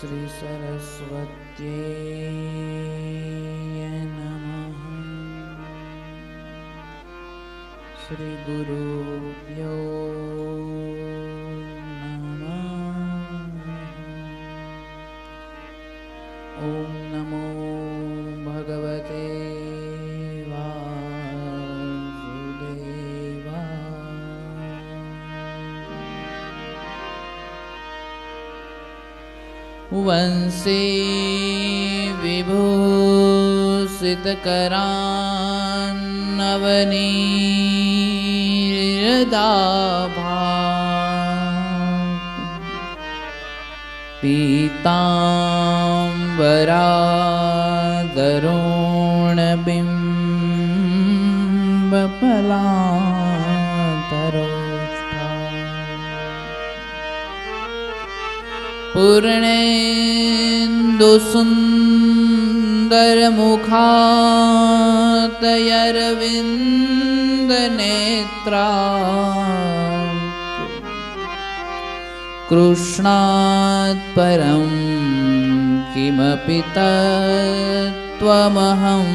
श्री सरस्वत्यै नमः। श्री गुरुभ्यो नमः। ओम नमो भगवते वंशी विभूषितकरान्नवनीरदाभा पीताम्बरादरुणबिम्बफलान्तरो पूर्णेन्दुसुन्दरमुखातयरविन्दनेत्रा कृष्णात् परं किमपि तत्त्वमहं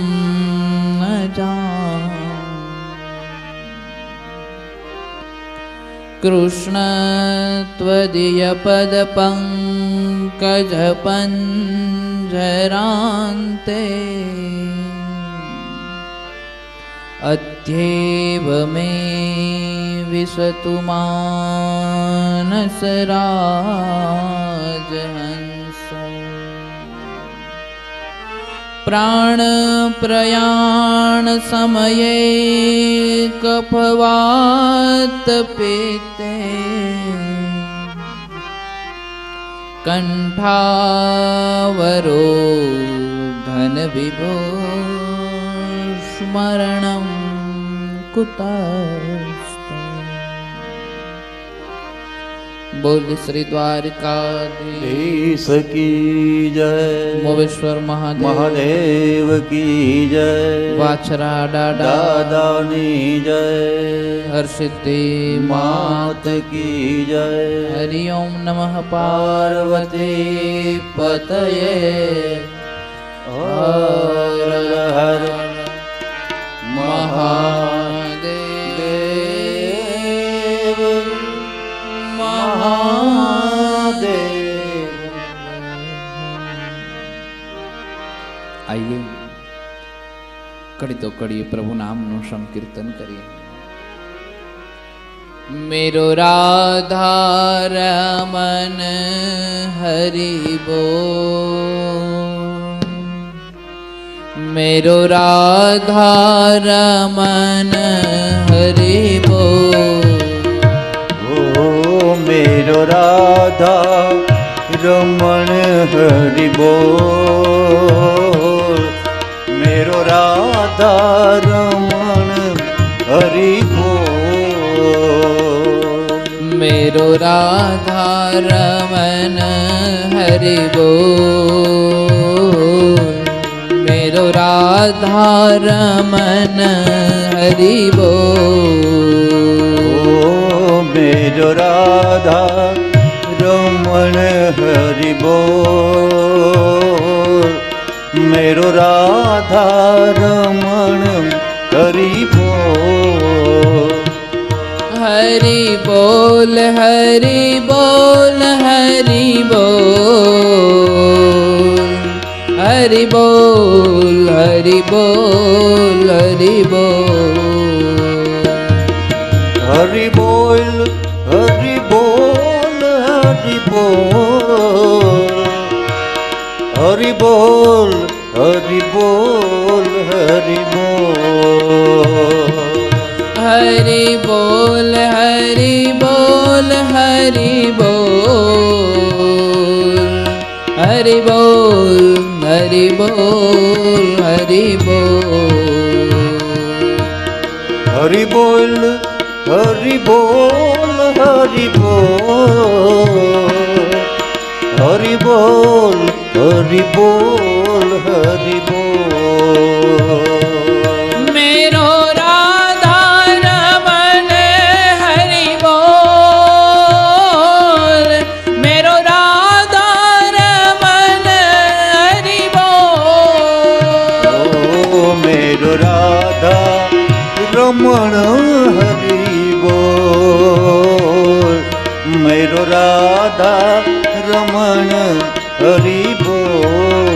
न जाने। कृष्ण त्वदीयपदपङ्कजपञ्जरान्ते अद्यैव मे विशतु मानसराजहंस। प्राणप्रयाणसमये कफवातपित्ते कण्ठावरोधनविभो स्मरणं कुतस्ते। बोल श्री द्वारकाधीश की जय। मोवेश्वर महादेव की जय। वाछरा दादानी जय। हर्षिते मात की जय। हरि ओम नमः पार्वती पतये हर हर महादेव महादेव। आइए कड़ी तो कड़ी प्रभु नाम नु संकीर्तन करिए। मेरो राधा रमन हरि बोल। मेरो राधा रमन हरि बोल। मेरो राधा रमण हरि बोल। मेरो राधा रमण हरि बोल। मेरो राधा रमन हरि बोल। मेरो राधा रमन हरि बोल। मेरो राधा रमण हरि बोल। मेरो राधा रमण हरि बोल। हरि बोल हरि बोल हरि बोल। हरि बोल हरि बोल हरि बोल। हरि बोल हरि बोल हरि बोल। हरि बोल हरि बोल हरि बोल। हरि बोल हरि बोल हरि बोल। हरि बोल हरि बोल हरि बोल। हरि बोल हरि बोल हरि बोल। હરિ બોલ હરિ બોલ હરિ બોલ मेरो राधा रमन हरि बोल, मेरो राधा रमन हरि बोल, ઓ મેરો રાધા રમણ હરિ બોલ મેરો રાધા રમણ હરિ બોલ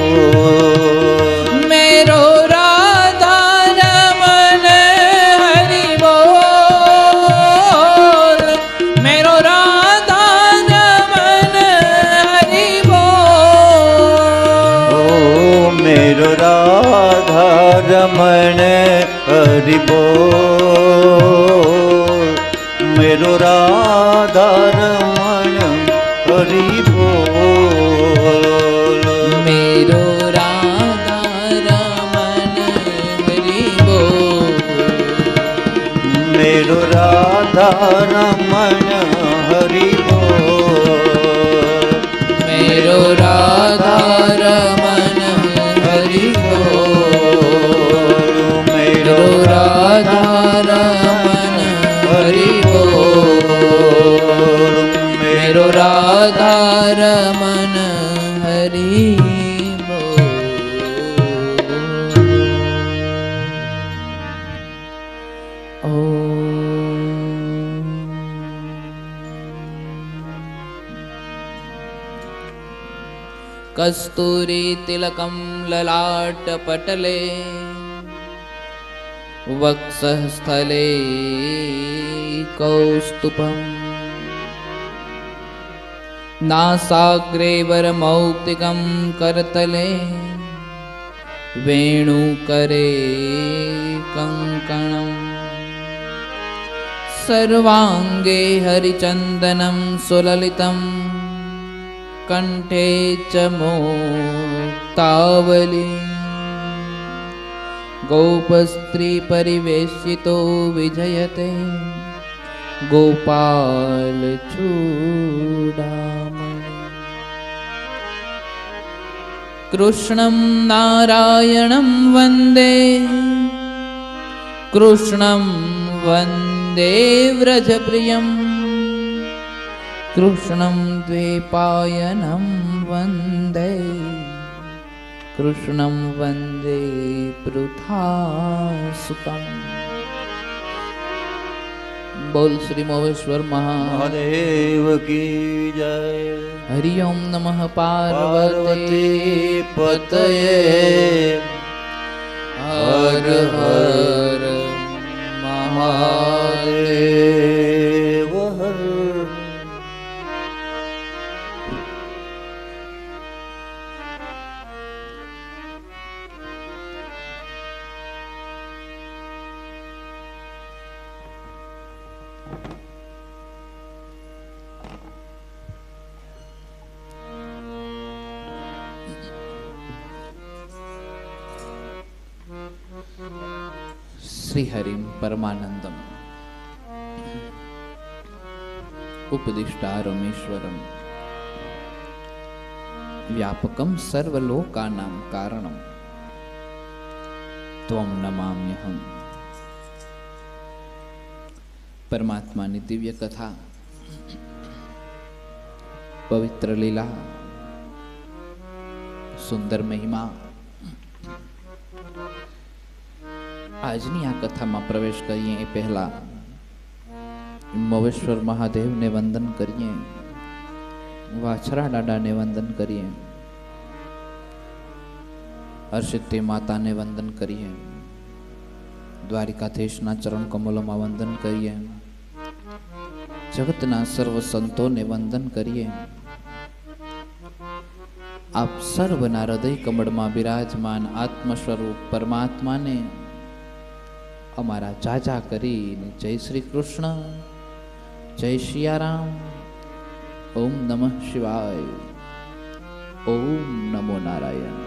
मेरो राधा रमन हरि बोल, मेरो राधा रमन हरि बोल, ઓ મેરો રાધા રમણ હરિ બોલ મેરો રાધા રમણ હરિ બોલ मेरो राधा रमन हरि बोल, મેરો રાધા રમણ હરિ બોલ मेरो राधा रमन हरि बोल, મેરો मेरो राधा रमन हरि बोल, मेरो राधा रमन हरि कस्तूरी तिलकं ललाट पटले वक्षस्थले कौस्तुभम् नासाग्रे वरमौक्तिकं करतले वेणुकरे कङ्कणम् सर्वाङ्गे हरिचन्दनं सुललितं कंठे च मुक्तावली गोपस्त्री परिवेशितो विजयते गोपाल चूडामणि कृष्णं नारायणं वन्दे कृष्णं वन्दे व्रजप्रियम् कृष्णं द्वैपायनं वन्दे कृष्णं वन्दे पृथासुतम् बोल श्री मोहेश्वर મહાદેવ કી જય हरि ओम नमः પાર્વતી पार्वती પતયે हर हर महादेव। મહાદેવ હર श्रीहरिं परमानंदम उपदिष्टारमेश्वरम व्यापकं सर्वलोकानां कारणं त्वं नमाम्यहम्। परमात्माની દિવ્ય કથા, પવિત્ર લીલા, સુંદર મહિમા, આજની આ કથામાં પ્રવેશ કરીએ એ પહેલા મોવેશ્વર મહાદેવને વંદન કરીએ, વાછરા દાદાને વંદન કરીએ, હર્ષિતે માતાને વંદન કરીએ, દ્વારિકાધીશના ચરણ કમલોમાં વંદન કરીએ, જગતના સર્વ સંતોને વંદન કરીએ, આપ સર્વના હૃદય કમળમાં બિરાજમાન આત્મ સ્વરૂપ પરમાત્માને અમારા જાજા કરીને જય શ્રી કૃષ્ણ, જય સિયારામ, ઓમ નમઃ શિવાય, ઓમ નમો નારાયણ।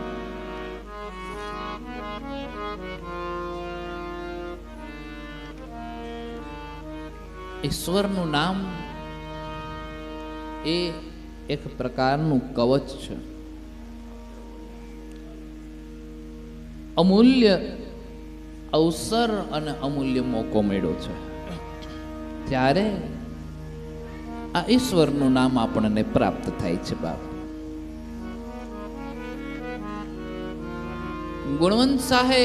ઈશ્વરનું નામ એ એક પ્રકારનું કવચ છે. અમૂલ્ય અવસર અને અમૂલ્ય મોકો મળ્યો છે, ત્યારે આ ઈશ્વરનું નામ આપણને પ્રાપ્ત થાય છે. બાપ ગુણવંત શાહે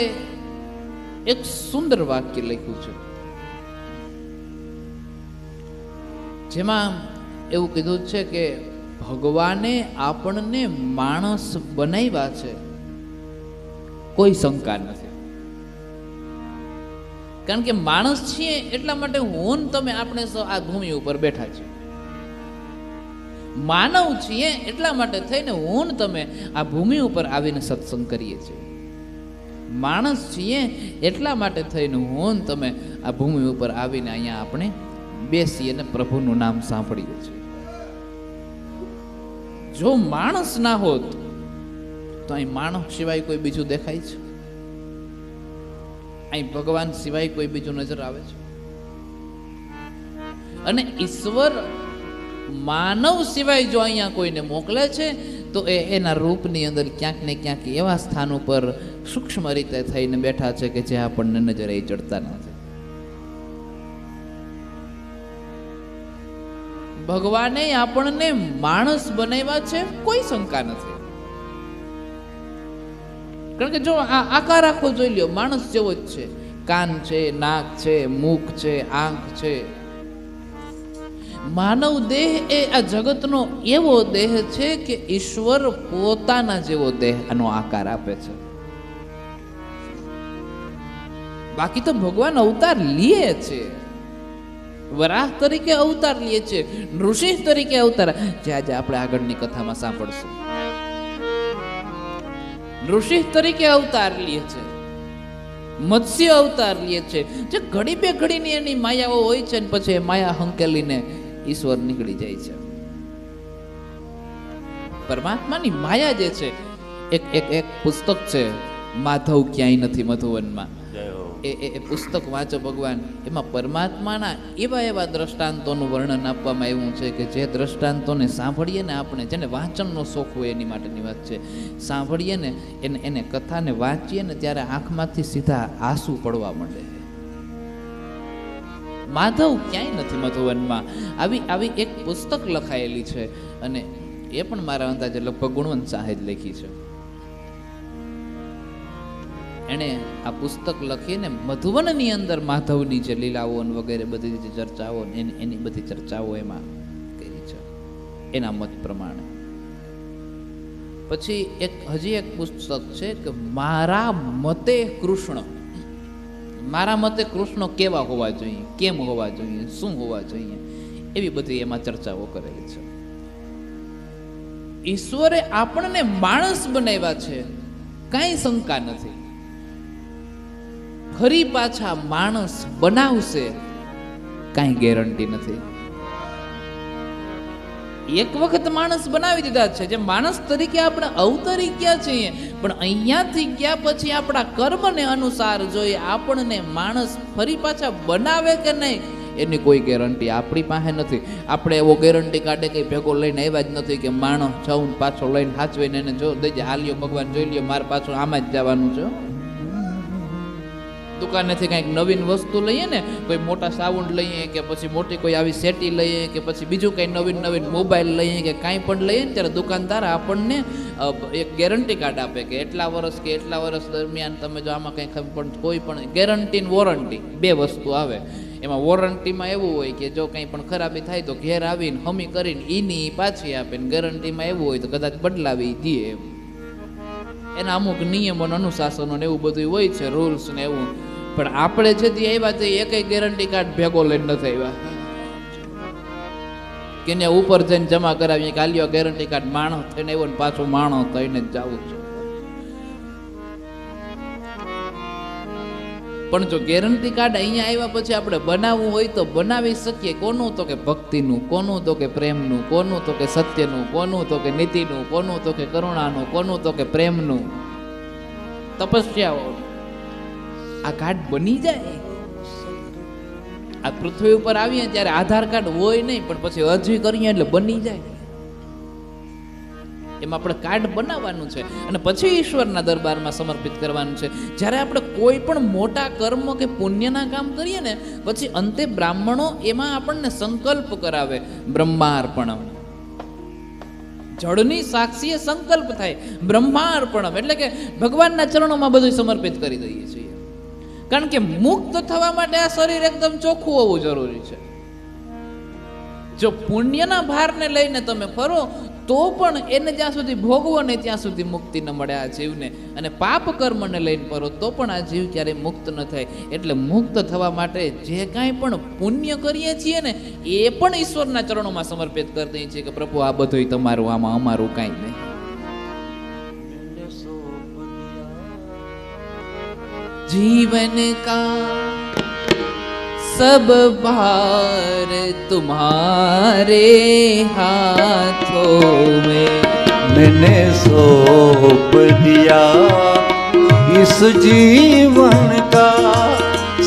એક સુંદર વાક્ય લખ્યું છે, જેમાં એવું કીધું છે કે ભગવાને આપણને માણસ બનાવ્યા છે, કોઈ શંકા નથી. કારણ કે માણસ છીએ એટલા માટે હું તમે આપણે આ ભૂમિ ઉપર બેઠા છીએ. માનવ છીએ એટલા માટે થઈને હું તમે આ ભૂમિ ઉપર આવીને સત્સંગ કરીએ છીએ. માણસ છીએ એટલા માટે થઈને હું તમે આ ભૂમિ ઉપર આવીને અહીંયા આપણે બેસી અને પ્રભુનું નામ સાંભળીએ છીએ. જો માણસ ના હોત તો અહીં માણસ સિવાય કોઈ બીજું દેખાય છે? અહીં ભગવાન સિવાય કોઈ બીજું નજર આવે છે? અને ઈશ્વર માનવ સિવાય જો અહીંયા કોઈને મોકલે છે તો એના રૂપની અંદર ક્યાંક ને ક્યાંક એવા સ્થાન ઉપર સૂક્ષ્મ રીતે થઈને બેઠા છે કે જે આપણને નજરે ચડતા નથી. ભગવાને આપણને માણસ બનાવ્યા છે, કોઈ શંકા નથી. કારણ કે જો આ આકાર આખો જોઈ લ્યો, માણસ જેવો જ છે. કાન છે, નાક છે, મુખ છે, આંખ છે. માનવ દેહ એ આ જગતનો એવો દેહ છે કે ઈશ્વર પોતાના જેવો દેહ આનો આકાર આપે છે. બાકી તો ભગવાન અવતાર લે છે, વરાહ તરીકે અવતાર લે છે, નૃસિંહ તરીકે અવતાર, જે આજે આપણે આગળની કથામાં સાંભળશું. નૃસિંહ તરીકે અવતાર લે છે, મત્સ્ય અવતાર લે છે, જે ઘડી બે ઘડીની એની માયાઓ હોય છે ને પછી માયા હંકેલીને ઈશ્વર નીકળી જાય છે. પરમાત્માની માયા જે છે, એક એક એક પુસ્તક છે, માધવ ક્યાંય નથી મધુવનમાં. એ પુસ્તક વાંચો ભગવાન, એમાં પરમાત્માના એવા એવા દ્રષ્ટાંતોનું વર્ણન આપવામાં આવ્યું છે કે જે દ્રષ્ટાંતોને સાંભળીએ ને આપણે, જેને વાંચનનો શોખ હોય એની માટેની વાત છે, સાંભળીએ ને એને કથાને વાંચીએ ને ત્યારે આંખમાંથી સીધા આંસુ પડવા માંડે. માધવ ક્યાંય નથી મધુવનમાં. આવી એક પુસ્તક લખાયેલી છે અને એ પણ મારા અંદાજે લગભગ ગુણવંત શાહે જ લખી છે. એણે આ પુસ્તક લખીને મધુવનની અંદર માધવની જે લીલાઓ વગેરે બધી જે ચર્ચાઓ એની બધી ચર્ચાઓ એમાં કરી છે એના મત પ્રમાણે. પછી હજી એક પુસ્તક છે કે મારા મતે કૃષ્ણ, મારા મતે કૃષ્ણ કેવા હોવા જોઈએ, કેમ હોવા જોઈએ, શું હોવા જોઈએ, એવી બધી એમાં ચર્ચાઓ કરેલી છે. ઈશ્વરે આપણને માણસ બનાવ્યા છે, કાંઈ શંકા નથી. ફરી પાછા માણસ બનાવશે કાંઈ ગેરંટી નથી. એક વખત માણસ બનાવી દીધા છે, જે માણસ તરીકે આપણે અવતરી ગયા છીએ, પણ અહીંયાથી ગયા પછી આપણા કર્મને અનુસાર જોઈએ આપણને માણસ ફરી પાછા બનાવે કે નહીં એની કોઈ ગેરંટી આપણી પાસે નથી. આપણે એવો ગેરંટી કાઢે કે ભેગો લઈને આવ્યા જ નથી કે માણસ જવું પાછો લઈને હાચવીને એને જો દેજે, હાલ્યો ભગવાન જોઈ લ્યો, મારે પાછું આમાં જ જવાનું છે. દુકાનેથી કંઈક નવીન વસ્તુ લઈએ ને, કોઈ મોટા સાઉન્ડ લઈએ કે પછી મોટી કોઈ આવી સેટી લઈએ કે પછી બીજું કંઈ નવીન મોબાઈલ લઈએ કે કાંઈ પણ લઈએ ને, ત્યારે દુકાનદાર આપણને એક ગેરંટી કાર્ડ આપે કે એટલા વર્ષ દરમિયાન તમે જો આમાં કંઈ પણ કોઈ પણ ગેરંટી ને વોરંટી બે વસ્તુ આવે. એમાં વોરંટીમાં એવું હોય કે જો કંઈ પણ ખરાબી થાય તો ઘેર આવીને હમી કરીને એની પાછી આપે, ને ગેરંટીમાં એવું હોય તો કદાચ બદલાવી દે. એના અમુક નિયમો અનુશાસનો ને એવું બધું હોય છે, રૂલ્સ ને એવું. પણ આપણે છે તે આવ્યા તે એકય ગેરંટી કાર્ડ ભેગો લઈને નથી આવ્યા કે ને ઉપર જઈને જમા કરાવીએ કે આલ્યો ગેરંટી કાર્ડ, માણસ થઈને આવ્યો ને પાછું માણસ થઈને જ જવું છે. પણ જો ગેરંટી કાર્ડ અહીંયા આવ્યા પછી આપણે બનાવવું હોય તો બનાવી શકીએ. કોનું? તો કે ભક્તિનું, કોનું? તો કે પ્રેમનું, કોનું? તો કે સત્યનું, કોનું? તો કે નીતિનું, કોનું? તો કે કરુણાનું, કોનું? તો કે પ્રેમનું, તપસ્યાઓ. આ કાર્ડ બની જાય. આ પૃથ્વી ઉપર આવીએ ત્યારે આધાર કાર્ડ હોય નહીં, પણ પછી અરજી કરીએ એટલે બની જાય. એમાં આપણે કાર્ડ બનાવવાનું છે અને પછી ઈશ્વરના દરબારમાં સમર્પિત કરવાનું છે. જ્યારે આપણે કોઈ પણ મોટા કર્મ કે પુણ્યના કામ કરીએ ને પછી અંતે બ્રાહ્મણો એમાં આપણને સંકલ્પ કરાવે, બ્રહ્માર્પણમ. જળની સાક્ષીએ સંકલ્પ થાય, બ્રહ્માર્પણમ એટલે કે ભગવાનના ચરણોમાં બધું સમર્પિત કરી દઈએ છીએ. કારણ કે મુક્ત થવા માટે આ શરીર એકદમ ચોખ્ખું હોવું જરૂરી છે. જો પુણ્યના ભારને લઈને તમે ફરો તો પણ એને જ્યાં સુધી ભોગવો ને ત્યાં સુધી મુક્તિ ન મળે આ જીવને, અને પાપ કર્મને લઈને ફરો તો પણ આ જીવ ક્યારેય મુક્ત ન થાય. એટલે મુક્ત થવા માટે જે કાંઈ પણ પુણ્ય કરીએ છીએ ને એ પણ ઈશ્વરના ચરણોમાં સમર્પિત કરી દઈએ છીએ કે પ્રભુ આ બધું તમારું, આમાં અમારું કાંઈ નહીં. जीवन का सब भार तुम्हारे हाथों में, मैंने सौंप दिया इस जीवन का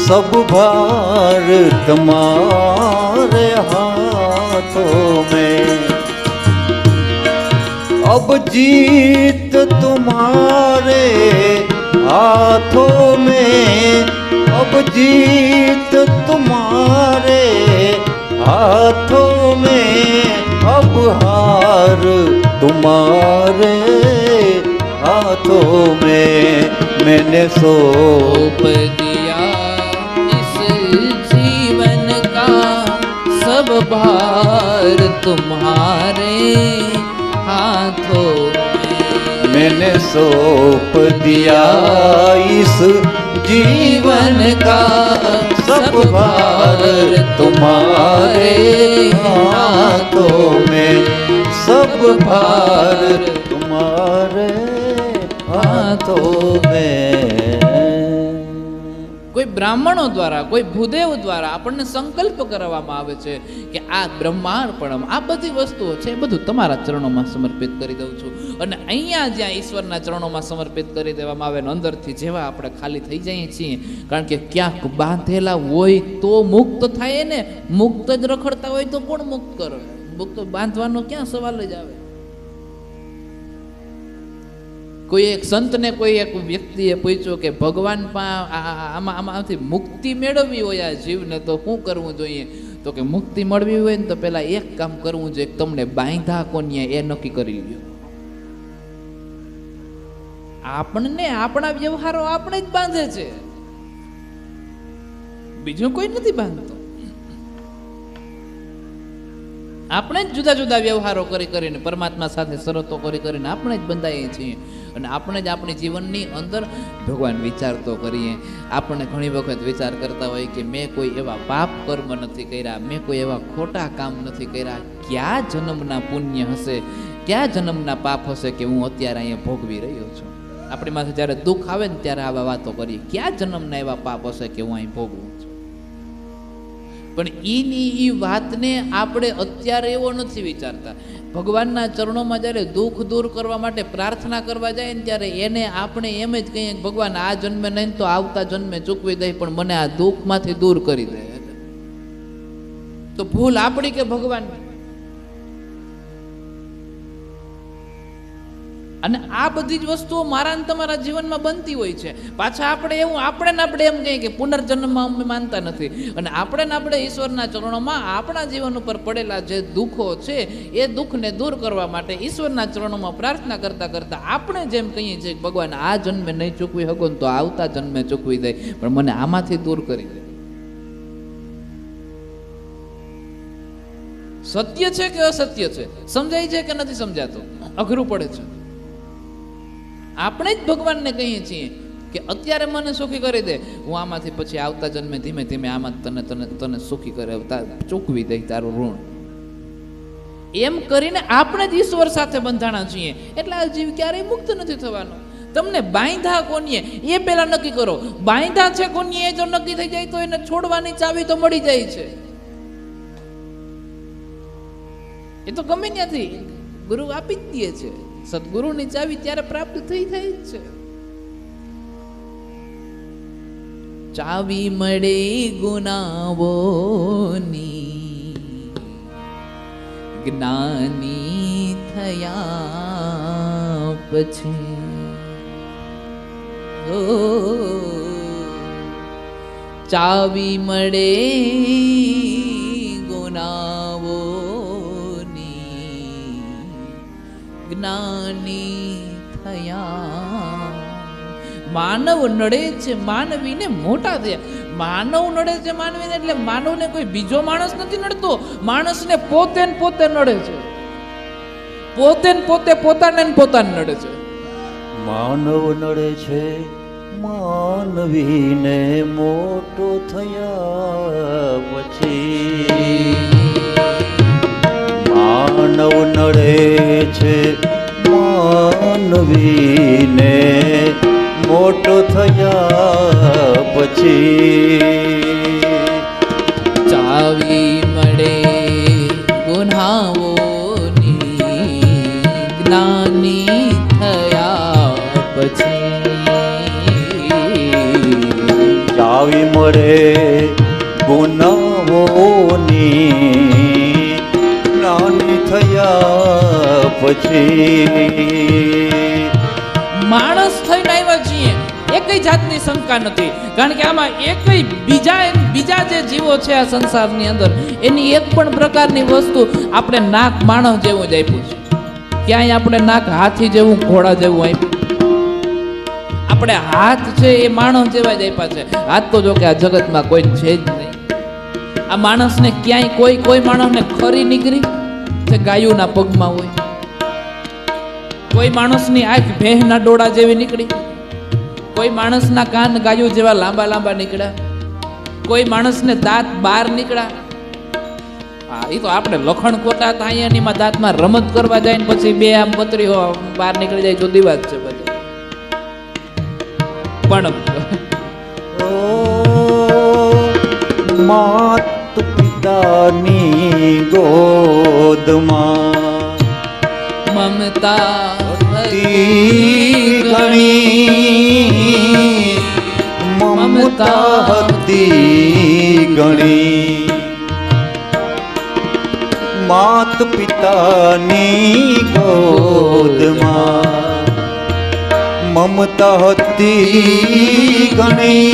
सब भार तुम्हारे हाथों में. अब जीत तुम्हारे हाथों में, अब जीत तुम्हारे हाथों में, अब हार तुम्हारे हाथों में. मैंने सौंप दिया इस जीवन का सब भार तुम्हारे हाथों में. मैंने सौंप दिया इस जीवन का सब भार तुम्हारे हाथों में, सब भार तुम्हारे हाथों में. કોઈ બ્રાહ્મણો દ્વારા, કોઈ ભૂદેવ દ્વારા આપણને સંકલ્પ કરવામાં આવે છે કે આ બ્રહ્માર્પણમ, આ બધી વસ્તુઓ છે એ બધું તમારા ચરણોમાં સમર્પિત કરી દઉં છું. અને અહીંયા જ્યાં ઈશ્વરના ચરણોમાં સમર્પિત કરી દેવામાં આવે ને અંદરથી જેવા આપણે ખાલી થઈ જઈએ છીએ, કારણ કે ક્યાંક બાંધેલા હોય તો મુક્ત થાય ને, મુક્ત જ રખડતા હોય તો કોણ મુક્ત કરે? મુક્ત બાંધવાનો ક્યાં સવાલ જ આવે? કોઈ એક સંતને કોઈ એક વ્યક્તિએ પૂછ્યું કે ભગવાન આમાંથી મુક્તિ મેળવવી હોય આ જીવને તો શું કરવું જોઈએ? તો કે મુક્તિ મળવી હોય ને તો પેલા એક કામ કરવું જોઈએ, તમને બાંધા કોને એ નક્કી કરી લ્યો. આપણને આપણા વ્યવહારો આપણે જ બાંધે છે, બીજું કોઈ નથી બાંધતો. આપણે જ જુદા જુદા વ્યવહારો કરીને પરમાત્મા સાથે શરતો કરીને આપણે જ બંધાઈએ છીએ. અને આપણે જ આપણી જીવનની અંદર ભગવાન વિચાર તો કરીએ. આપણે ઘણી વખત વિચાર કરતા હોય કે મેં કોઈ એવા પાપ કર્મ નથી કર્યા, મેં કોઈ એવા ખોટા કામ નથી કર્યા, કયા જન્મના પુણ્ય હશે, કયા જન્મના પાપ હશે કે હું અત્યારે અહીંયા ભોગવી રહ્યો છું. આપણી માથે જ્યારે દુઃખ આવે ને ત્યારે આવા વાતો કરીએ, કયા જન્મના એવા પાપ હશે કે હું અહીં ભોગવું છું. પણ ઈ વાતને આપણે અત્યારે એવો નથી વિચારતા. ભગવાનના ચરણોમાં જ્યારે દુઃખ દૂર કરવા માટે પ્રાર્થના કરવા જાય ને ત્યારે એને આપણે એમ જ કહીએ કે ભગવાન આ જન્મે નહીં તો આવતા જન્મે ચૂકવી દે, પણ મને આ દુઃખમાંથી દૂર કરી દે. તો ભૂલ આપણી કે ભગવાનની? અને આ બધી જ વસ્તુઓ મારા ને તમારા જીવનમાં બનતી હોય છે. પાછા આપણે આપણે એમ કહીએ કે પુનર્જન્મમાં અમે માનતા નથી, અને આપણે ઈશ્વરના ચરણોમાં આપણા જીવન ઉપર પડેલા જે દુઃખો છે એ દુઃખને દૂર કરવા માટે ઈશ્વરના ચરણોમાં પ્રાર્થના કરતા કરતા આપણે જેમ કહીએ છીએ કે ભગવાન આ જન્મે નહીં ચૂકવી શકો ને તો આવતા જન્મે ચૂકવી દે, પણ મને આમાંથી દૂર કરી દે. સત્ય છે કે અસત્ય છે? સમજાય છે કે નથી સમજાતું? અઘરું પડે છે. આપણે જ ભગવાનને કહીએ છીએ કે અત્યારે મને સુખી કરી દે, હું આમાંથી પછી આવતા જન્મે ધીમે ધીમે આમાં તને સુખી કરે, ચૂકવી દઈ તારું ઋણ. એમ કરીને આપણે જ ઈશ્વર સાથે બંધાણા છીએ. એટલે આ જીવ ક્યારેય મુક્ત નથી થવાનો. તમને બાંધા કોનીએ એ પહેલા નક્કી કરો. બાંધા છે કોનીએ એ જો નક્કી થઈ જાય તો એને છોડવાની ચાવી તો મળી જાય છે. એ તો ગમે ત્યાંથી ગુરુ આપી જ દે છે. સદગુરુની ચાવી ત્યારે પ્રાપ્ત થઈ જાય છે. ચાવી મળે ગુનાઓની, જ્ઞાની થયા પછી ઓ ચાવી મળે ગુનાઓની જ્ઞાની થયા. માનવ નડે છે માનવીને મોટા થયા. માનવ નડે છે માનવીને એટલે માનવને કોઈ બીજો માણસ નથી નડતો, માણસને પોતે ને પોતે નડે છે. પોતે ને પોતે પોતાને ને પોતાને નડે છે. માનવ નડે છે માનવીને મોટો થયા પછી. માનવ નડે છે માનવીને મોટો થયા પછી. ચાવી મળે ગુનાઓની જ્ઞાની થયા પછી. ચાવી મળે ગુનાઓની જ્ઞાની થયા પછી. માણસ થઈને આવ્યા છીએ, એકઈ જાતની શંકા નથી, કારણ કે આમાં એકઈ બીજા જે જીવો છે આ સંસારની અંદર એની એક પણ પ્રકારની વસ્તુ આપણે નાક માણસ જેવું જ આપ્યું છે. ક્યાંય આપણે નાક હાથી જેવું ઘોડા જેવું આપ્યું. આપણે હાથ છે એ માણસ જેવા જ આપ્યા છે. હાથ તો જો કે આ જગતમાં કોઈ છે જ નહીં. આ માણસને ક્યાંય કોઈ માણસને ખરી નીકળી જે ગાયોના પગમાં હોય. કોઈ માણસની આંખ ભેંસના ડોળા જેવી નીકળી, કોઈ માણસના કાન ગાયો જેવા લાંબા લાંબા નીકળ્યા, કોઈ માણસને દાંત બહાર નીકળ્યા. હા, એ તો આપણે લખણ ખોટા હતા અહીંયાનીમાં દાંતમાં રમત કરવા જાય ને પછી બે આમ પતરીઓ બહાર નીકળી જાય જુદી વાત છે બધી. પણ માત પિતાની ગોદમાં મમતા ઘણી મમતા હતી ઘણી. માત પિતાની ગોદમાં મમતા હતી ઘણી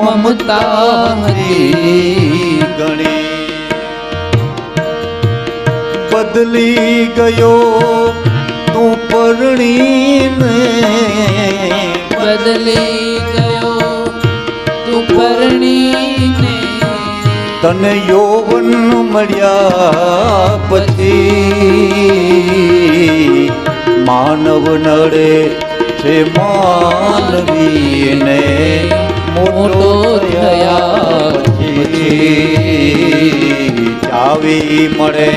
મમતા હતી ઘણી. બદલી ગયો તું પરણીને, બદલી ગયો તું પરણીને, તને યૌવન મળ્યા પછી. માનવ નડે છે માનવીને મોટો થયા પછી. ચાવી મળે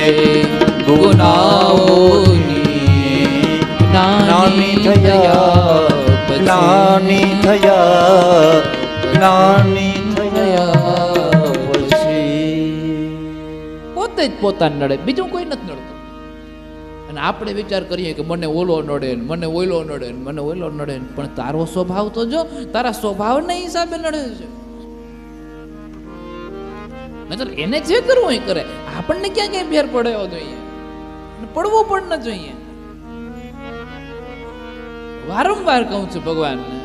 ગુનાઓની જ્ઞાની થયા જ્ઞાની થયા જ્ઞાની થયા પછી. પોતે જ પોતાને નડે, બીજું કોઈ નથી નડતું. અને આપણે વિચાર કરીએ કે મને ઓલો નડે ને મને ઓલો નડે ને મને ઓલો નડે ને, પણ તારો સ્વભાવ તો જો, તારા સ્વભાવના હિસાબે નડે છે. નજર એને જે કરવું એ કરે, આપણને ક્યાં ક્યાં ફેર પડ્યો જોઈએ, પડવું પણ ન જોઈએ. વારંવાર કહું છું ભગવાનને,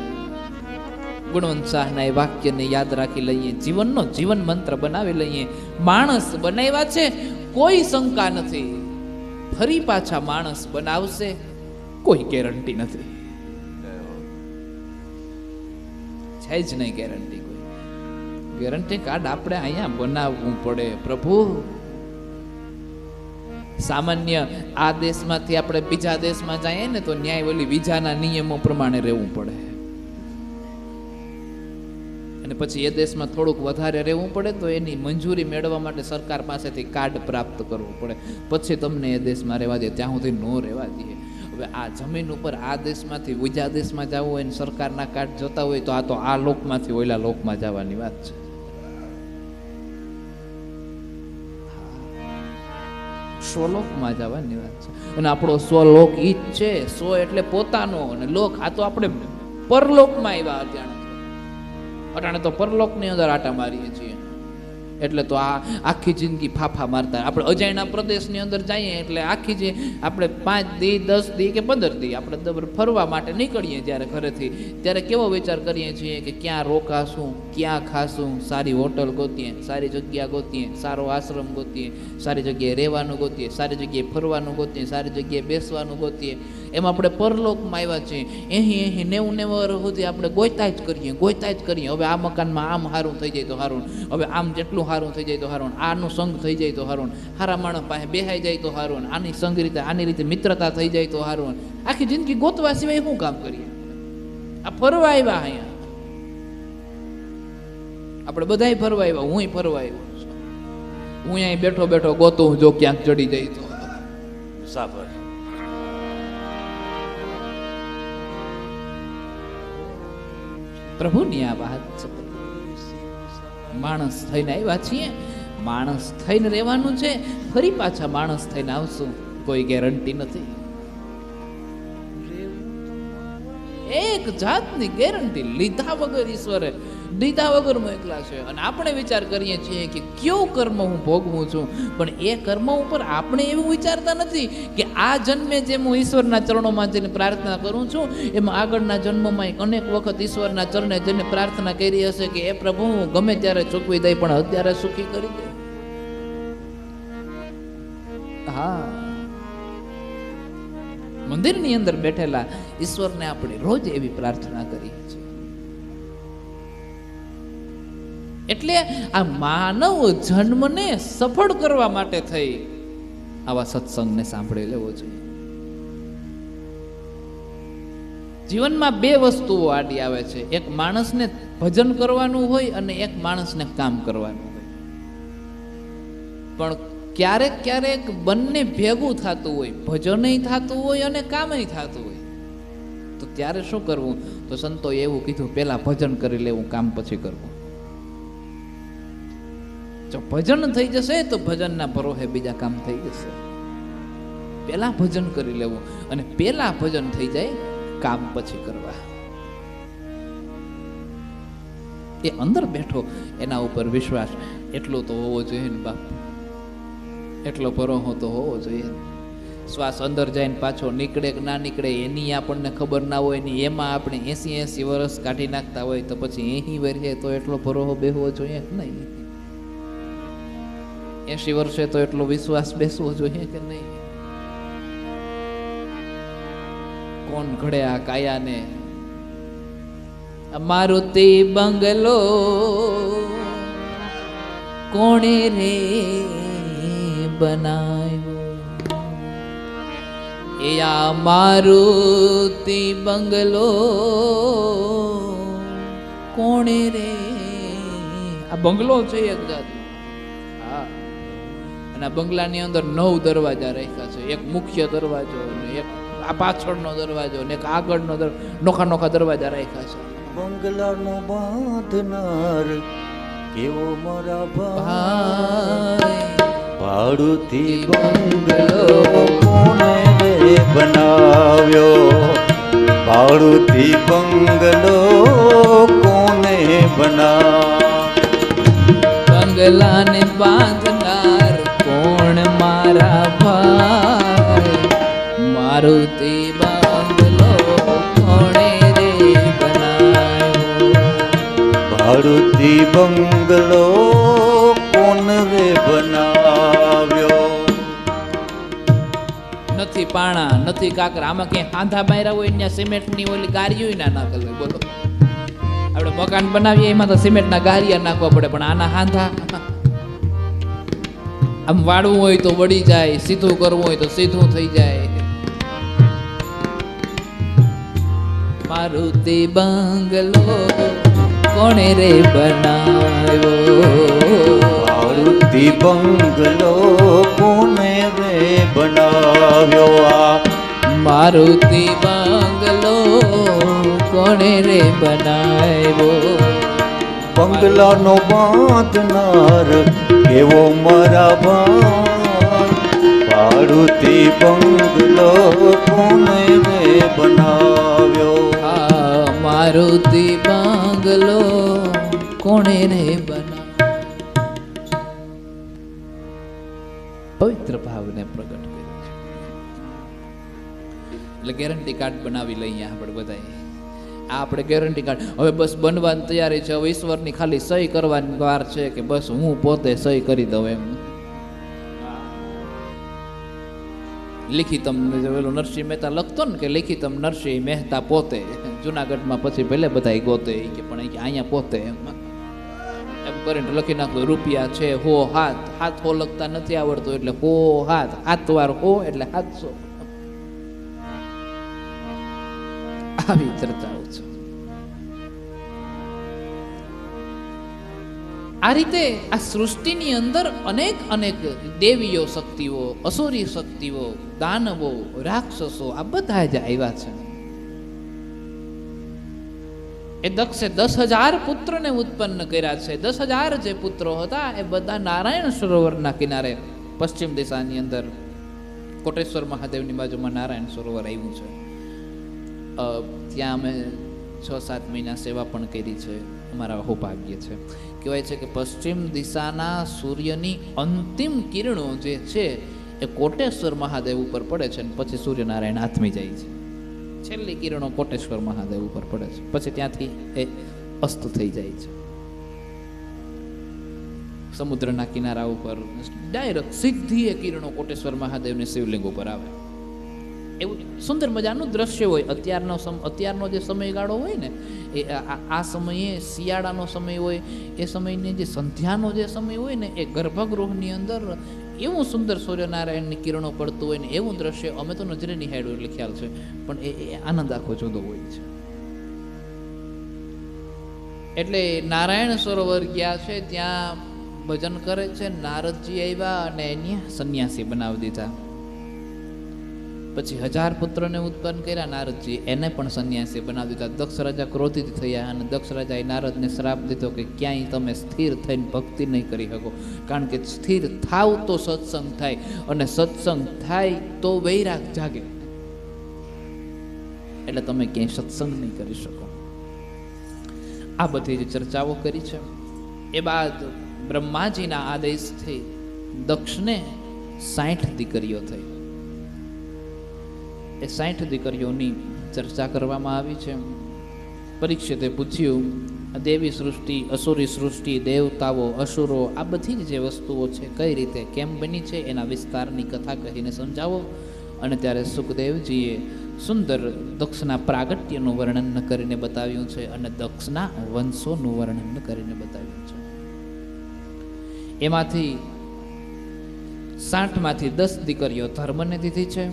ગુણવંત શાહના એ વાક્યને યાદ રાખી લઈએ, જીવનનો જીવન મંત્ર બનાવી લઈએ. માણસ બનાવ્યા છે, કોઈ શંકા નથી. ફરી પાછા માણસ બનાવશે, કોઈ ગેરંટી નથી. છે જ નહીં ગેરંટી. કોઈ ગેરંટી કાર્ડ આપણે અહીંયા બનાવવું પડે. પ્રભુ, સામાન્ય આ દેશમાંથી આપણે બીજા દેશમાં જઈએ ને તો ન્યાય ઓલી વિઝાના નિયમો પ્રમાણે રહેવું પડે, અને પછી એ દેશમાં થોડુંક વધારે રહેવું પડે તો એની મંજૂરી મેળવવા માટે સરકાર પાસેથી કાર્ડ પ્રાપ્ત કરવું પડે, પછી તમને એ દેશમાં રહેવા દે. ત્યાં સુધી ન રહેવા દઈએ. હવે આ જમીન ઉપર આ દેશમાંથી બીજા દેશમાં જવું હોય ને સરકારના કાર્ડ જોતા હોય તો આ લોકમાંથી ઓલા લોકમાં જવાની વાત છે. સ્વલોકમાં જવાની વાત છે. અને આપણો સ્વલોક ઈ જ છે. સ્વ એટલે પોતાનો, અને લોક આ તો આપણે પરલોકમાં આવ્યા અટાણે તો પરલોકની અંદર આટા મારીએ છીએ. એટલે તો આ આખી જિંદગી ફાફા મારતા. આપણે અજાણ્યા પ્રદેશની અંદર જઈએ એટલે આખી જે આપણે 5 દી 10 દી કે 15 દી આપણે ફરવા માટે નીકળીએ જ્યારે ઘરેથી, ત્યારે કેવો વિચાર કરીએ છીએ કે ક્યાં રોકાશું, ક્યાં ખાશું, સારી હોટલ ગોતીએ, સારી જગ્યા ગોતીએ, સારો આશ્રમ ગોતીએ, સારી જગ્યાએ રહેવાનું ગોતીએ, સારી જગ્યાએ ફરવાનું ગોતીએ, સારી જગ્યાએ બેસવાનું ગોતીએ. એમ આપણે પરલોકમાં આવ્યા છીએ. અહીં 90 વર્ષ સુધી આપણે ગોતા જ કરીએ. હવે આ મકાનમાં આમ સારું થઈ જાય તો સારું, હવે આમ જેટલું સારું થઈ જાય તો સારું, આનું સંગ થઈ જાય તો સારું, સારા માણસ પાસે બેહાઈ જાય તો સારું, આની સંગ રીતે આની રીતે મિત્રતા થઈ જાય તો સારું. આખી જિંદગી ગોતવા સિવાય શું કામ કરીએ? આ ફરવા આવ્યા અહીંયા, આપણે બધાય ફરવા આવ્યા, હું ફરવા આવ્યો છું. હું અહીં બેઠો બેઠો ગોતું, જો ક્યાંક ચડી જાય તો સાબર. પ્રભુની આ વાત છે. માણસ થઈને આવ્યા છીએ, માણસ થઈને રહેવાનું છે, ફરી પાછા માણસ થઈને આવશું, કોઈ ગેરંટી નથી. એક જાતની ગેરંટી લીધા વગર ઈશ્વરે દીધા વગર મોકલા છે. અને આપણે વિચાર કરીએ છીએ કે કયો કર્મ હું ભોગવું છું, પણ એ કર્મ ઉપર આપણે એવું વિચારતા નથી કે આ જન્મે જેમ હું ઈશ્વરના ચરણોમાં જઈને પ્રાર્થના કરું છું, એમાં આગળના જન્મમાં અનેક વખત ઈશ્વરના ચરણે જઈને પ્રાર્થના કરી હશે કે એ પ્રભુ હું ગમે ત્યારે ચૂકવી દઈ, પણ અત્યારે સુખી કરી દે. હા, મંદિરની અંદર બેઠેલા ઈશ્વરને આપણે રોજ એવી પ્રાર્થના કરીએ છીએ. એટલે આ માનવ જન્મને સફળ કરવા માટે થઈ આવા સત્સંગને સાંભળી લેવો જોઈએ. જીવનમાં 2 વસ્તુઓ આડી આવે છે, એક માણસને ભજન કરવાનું હોય અને એક માણસને કામ કરવાનું હોય. પણ ક્યારેક ક્યારેક બંને ભેગું થતું હોય, ભજનય થતું હોય અને કામય થતું હોય. તો ત્યારે શું કરવું? તો સંતોએ એવું કીધું, પહેલા ભજન કરી લેવું, કામ પછી કરવું. જો ભજન થઈ જશે તો ભજનના ભરોસે બીજા કામ થઈ જશે. પહેલા ભજન કરી લેવું, અને પહેલા ભજન થઈ જાય, કામ પછી કરવા. એ અંદર બેઠો એના ઉપર વિશ્વાસ એટલો તો હોવો જોઈએ ને બાપ, એટલો ભરોસો તો હોવો જોઈએ. શ્વાસ અંદર જઈને પાછો નીકળે કે ના નીકળે એની આપણને ખબર ના હોય ને એમાં આપણે 80 વર્ષ કાઢી નાખતા હોય તો પછી 80 વર્ષે તો એટલો ભરોસો બેસવો જોઈએ કે નહીં? 80 વર્ષે તો એટલો વિશ્વાસ બેસવો જોઈએ કે નહીં? કોણ ઘડે આ કાયાને? મારુતિ બંગલો કોણે રે બનાવ્યો? એ આ મારુતિ બંગલો કોણે રે? આ બંગલો છે એક જાત. હા, અને આ બંગલાની અંદર 9 દરવાજા રાખ્યા છે. એક મુખ્ય દરવાજો, એક આ પાછળનો દરવાજો, ને એક આગળનો નોખા નોખા દરવાજા રાખ્યા છે. બંગલાનો બાંધનાર કેવો મારા ભાઈ, ભાડુથી બંગલો કોણે રે બનાવ્યો? ભાડુથી બંગલો કોને બનાવ્યો? બંગલાને બાંધનાર કોણ મારા ભાઈ? મારુતિ બંગલો કોણે રે બનાવ્યો? ભાડુથી બંગલો કોણ રે બનાવ્યો? નથી પાણા, નથી કાકરા, આમાં ક્યાંય હાંધા માર્યા હોય ત્યાં સિમેન્ટની ઓલી ગારીઓ ના નાખેલ હોય. બોલો, આપણે મકાન બનાવીએ એમાં તો સિમેન્ટના ગારિયા નાખવા પડે, પણ આના હાંધા આમ વાળવું હોય તો વળી જાય, સીધું કરવું હોય તો સીધું થઈ જાય. મારુતિ બંગલો કોણે રે બનાવ્યો? મારુતિ બંગલો કોને રે બનાવ્યો? આ મારુતિ બંગલો કોણે રે બનાવ્યો? બંગલાનો બાંધનાર કેવો મારા ભાઈ? મારુતિ બંગલો કોને રે બનાવ્યો? આ મારુતિ બંગલો કોણે રે બનાવ્યો? એટલે ગેરંટી કાર્ડ બનાવી લઈએ આપણે બધાએ. આ આપણે ગેરંટી કાર્ડ હવે બસ બનવાની તૈયારી છે. હવે ઈશ્વરની ખાલી સહી કરવાની વાર છે કે બસ હું પોતે સહી કરી દઉં એમ. લિખિતમ પેલું નરસિંહ મહેતા લખતો ને કે લિખિતમ નરસિંહ મહેતા પોતે. જુનાગઢમાં પછી ભલે બધા ગોતે કે પણ અહીંયા પોતે એમ કરીને લખી નાખું. રૂપિયા છે હો હાથ, હાથ હો લખતા નથી આવડતું એટલે હો હાથ, હાથ વાર હો એટલે 700. આવી ચર્ચાઓ છે. આ રીતે આ સૃષ્ટિની અંદર અનેક અનેક દેવીઓ શક્તિઓ, અસુરી શક્તિઓ, દાનવો, રાક્ષસો આ બધા જ આવ્યા છે. એ દક્ષે 10,000 પુત્રને ઉત્પન્ન કર્યા છે. 10,000 જે પુત્રો હતા એ બધા નારાયણ સરોવરના કિનારે પશ્ચિમ દિશાની અંદર કોટેશ્વર મહાદેવની બાજુમાં નારાયણ સરોવર આવ્યું છે. ત્યાં અમે 6-7 મહિના સેવા પણ કરી છે. અમારા સૌભાગ્ય છે. કહેવાય છે કે પશ્ચિમ દિશાના સૂર્યની અંતિમ કિરણો જે છે એ કોટેશ્વર મહાદેવ ઉપર પડે છે અને પછી સૂર્યનારાયણ આથમી જાય છે. છેલ્લી કિરણો કોટેશ્વર મહાદેવ ઉપર પડે છે, પછી ત્યાંથી એ અસ્ત થઈ જાય છે. સમુદ્રના કિનારા ઉપર ડાયરેક્ટ સીધી એ કિરણો કોટેશ્વર મહાદેવની શિવલિંગ ઉપર આવે. એવું સુંદર મજાનું દ્રશ્ય હોય. અત્યારનો જે સમયગાળો હોય ને એ આ સમયે શિયાળાનો સમય હોય. એ સમયની જે સંધ્યાનો જે સમય હોય ને એ ગર્ભગૃહની અંદર એવું સુંદર સૂર્યનારાયણની કિરણો પડતું હોય ને એવું દ્રશ્ય અમે તો નજરે નિહાળ્યું એટલે ખ્યાલ છે, પણ એ આનંદ આખો જુદો હોય છે. એટલે નારાયણ સરોવર ગયા છે, ત્યાં ભજન કરે છે. નારદજી આવ્યા અને એને સંન્યાસી બનાવી દીધા. પછી 1000 પુત્રને ઉત્પન્ન કર્યા નારદજી, એને પણ સંન્યાસી બનાવી દીધા. દક્ષ રાજા ક્રોધિત થયા અને દક્ષ રાજાએ નારદને શ્રાપ દીધો કે ક્યાંય તમે સ્થિર થઈને ભક્તિ નહીં કરી શકો, કારણ કે સ્થિર થાવ તો સત્સંગ થાય અને સત્સંગ થાય તો વૈરાગ જાગે, એટલે તમે ક્યાંય સત્સંગ નહીં કરી શકો. આ બધી જે ચર્ચાઓ કરી છે. એ બાદ બ્રહ્માજીના આદેશથી દક્ષને 60 દીકરીઓ થઈ. એ 60 દીકરીઓની ચર્ચા કરવામાં આવી છે. પરીક્ષિતે પૂછ્યું, દેવી સૃષ્ટિ, અસુરી સૃષ્ટિ, દેવતાઓ, અસુરો આ બધી જ જે વસ્તુઓ છે કઈ રીતે કેમ બની છે એના વિસ્તારની કથા કહીને સમજાવો. અને ત્યારે સુખદેવજીએ સુંદર દક્ષના પ્રાગટ્યનું વર્ણન કરીને બતાવ્યું છે અને દક્ષના વંશોનું વર્ણન કરીને બતાવ્યું છે. એમાંથી 60માંથી 10 દીકરીઓ ધર્મને દીધી છે.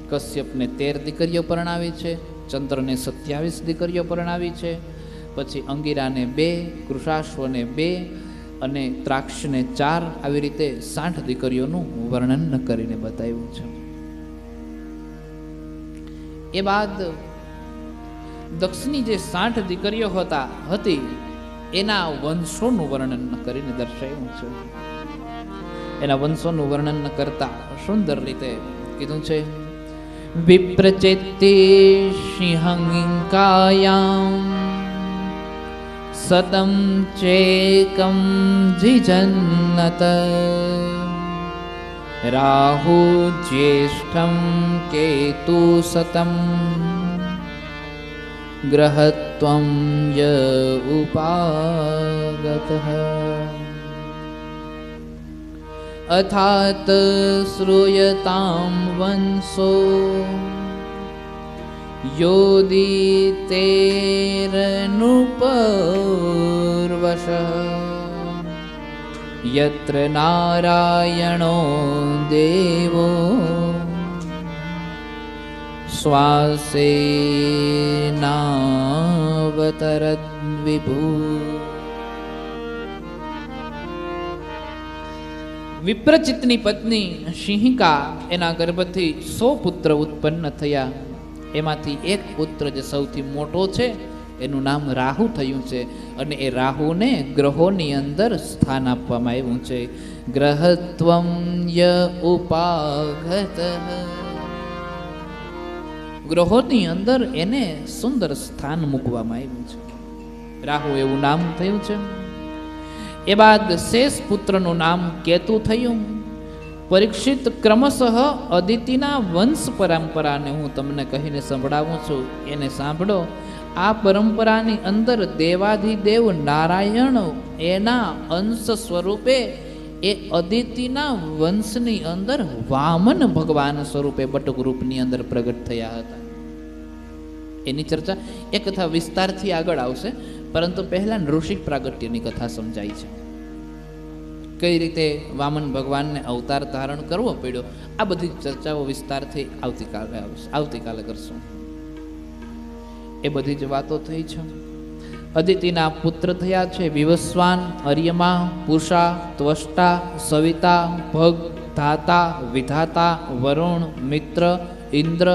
કશ્યપને 13 દીકરીઓ પરણાવી છે. ચંદ્રને 27 દીકરીઓ પરણાવી છે. પછી અંગિરાને 2, કૃષાશ્વને 2 અને ત્રાક્ષને 4, આવી રીતે 60 દીકરીઓનું વર્ણન કરીને બતાવ્યું છે. એ બાદ દક્ષની જે 60 દીકરીઓ હતી એના વંશોનું વર્ણન કરીને દર્શાવ્યું છે. એના વંશોનું વર્ણન કરતા સુંદર રીતે કીધું છે, વિપ્રચેતે સિંહંકાયામ સતમ ચેકમ જીજન્નત રાહુ જ્યેષ્ઠમ કેતુ સતમ ગ્રહત્વમ ય ઉપાગતઃ અથાત શ્રૂયતામ વંશો યોદિતેરનુપર્વશઃ યત્ર નારાયણો દેવો શ્વાસેનાવતરદ વિભુ. વિપ્રચિતની પત્ની સિંહિકા એના ગર્ભથી 100 પુત્ર ઉત્પન્ન થયા. એમાંથી એક પુત્ર જે સૌથી મોટો છે એનું નામ રાહુ થયું છે અને એ રાહુને ગ્રહોની અંદર સ્થાન આપવામાં આવ્યું છે. ગ્રહત્વમ ય ઉપાગત, ગ્રહોની અંદર એને સુંદર સ્થાન મૂકવામાં આવ્યું છે. રાહુ એવું નામ થયું છે. એ બાદ શેષ પુત્રનું નામ કેતુ થયું. પરીક્ષિત ક્રમશઃ અદિતિના વંશ પરંપરાને હું તમને કહીને સંભળાવું છું, એને સાંભળો. આ પરંપરાની અંદર દેવાધિદેવ નારાયણ એના અંશ સ્વરૂપે એ અદિતિના વંશની અંદર વામન ભગવાન સ્વરૂપે બટુક રૂપની અંદર પ્રગટ થયા હતા. એની ચર્ચા એ કથા વિસ્તારથી આગળ આવશે, પરંતુ પહેલા નૃષિક પ્રાગટ્યની કથા સમજાય છે. કઈ રીતે વામન ભગવાનને અવતાર ધારણ કરવો પડ્યો, આ બધી ચર્ચાઓ વિસ્તારથી આવતીકાલે કરશું. એ બધી જ વાતો થઈ છે. અદિતિના પુત્ર થયા છે વિવસ્વાન, અર્યમા, પૂષા, ત્વષ્ટા, સવિતા, ભગ, ધાતા, વિધાતા, વરુણ, મિત્ર, ઇન્દ્ર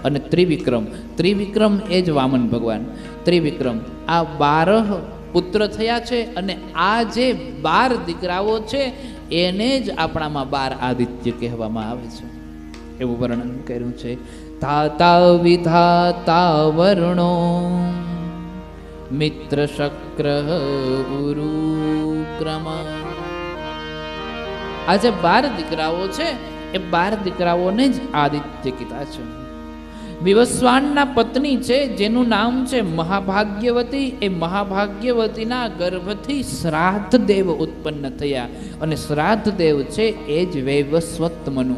અને ત્રિવિક્રમ. ત્રિવિક્રમ એ જ વામન ભગવાન. ત્રિવિક્રમ આ 12 પુત્ર થયા છે, અને આ જે 12 દીકરાઓ છે એને જ આપણામાં 12 આદિત્ય કહેવામાં આવે છે, એવું વર્ણન કર્યું છે. ધાતા વિધાતા વરુણો, મિત્ર શક્ર ઉરુક્રમ. આ જે 12 દીકરાઓ છે એ 12 દીકરાઓને જ આદિત્ય કીધા છે. વિવસ્વાનના પત્ની છે જેનું નામ છે મહાભાગ્યવતી. એ મહાભાગ્યવતીના ગર્ભથી શ્રાદ્ધ દેવ ઉત્પન્ન થયા, અને શ્રાદ્ધ દેવ છે એ જ વૈવસ્વત મનુ.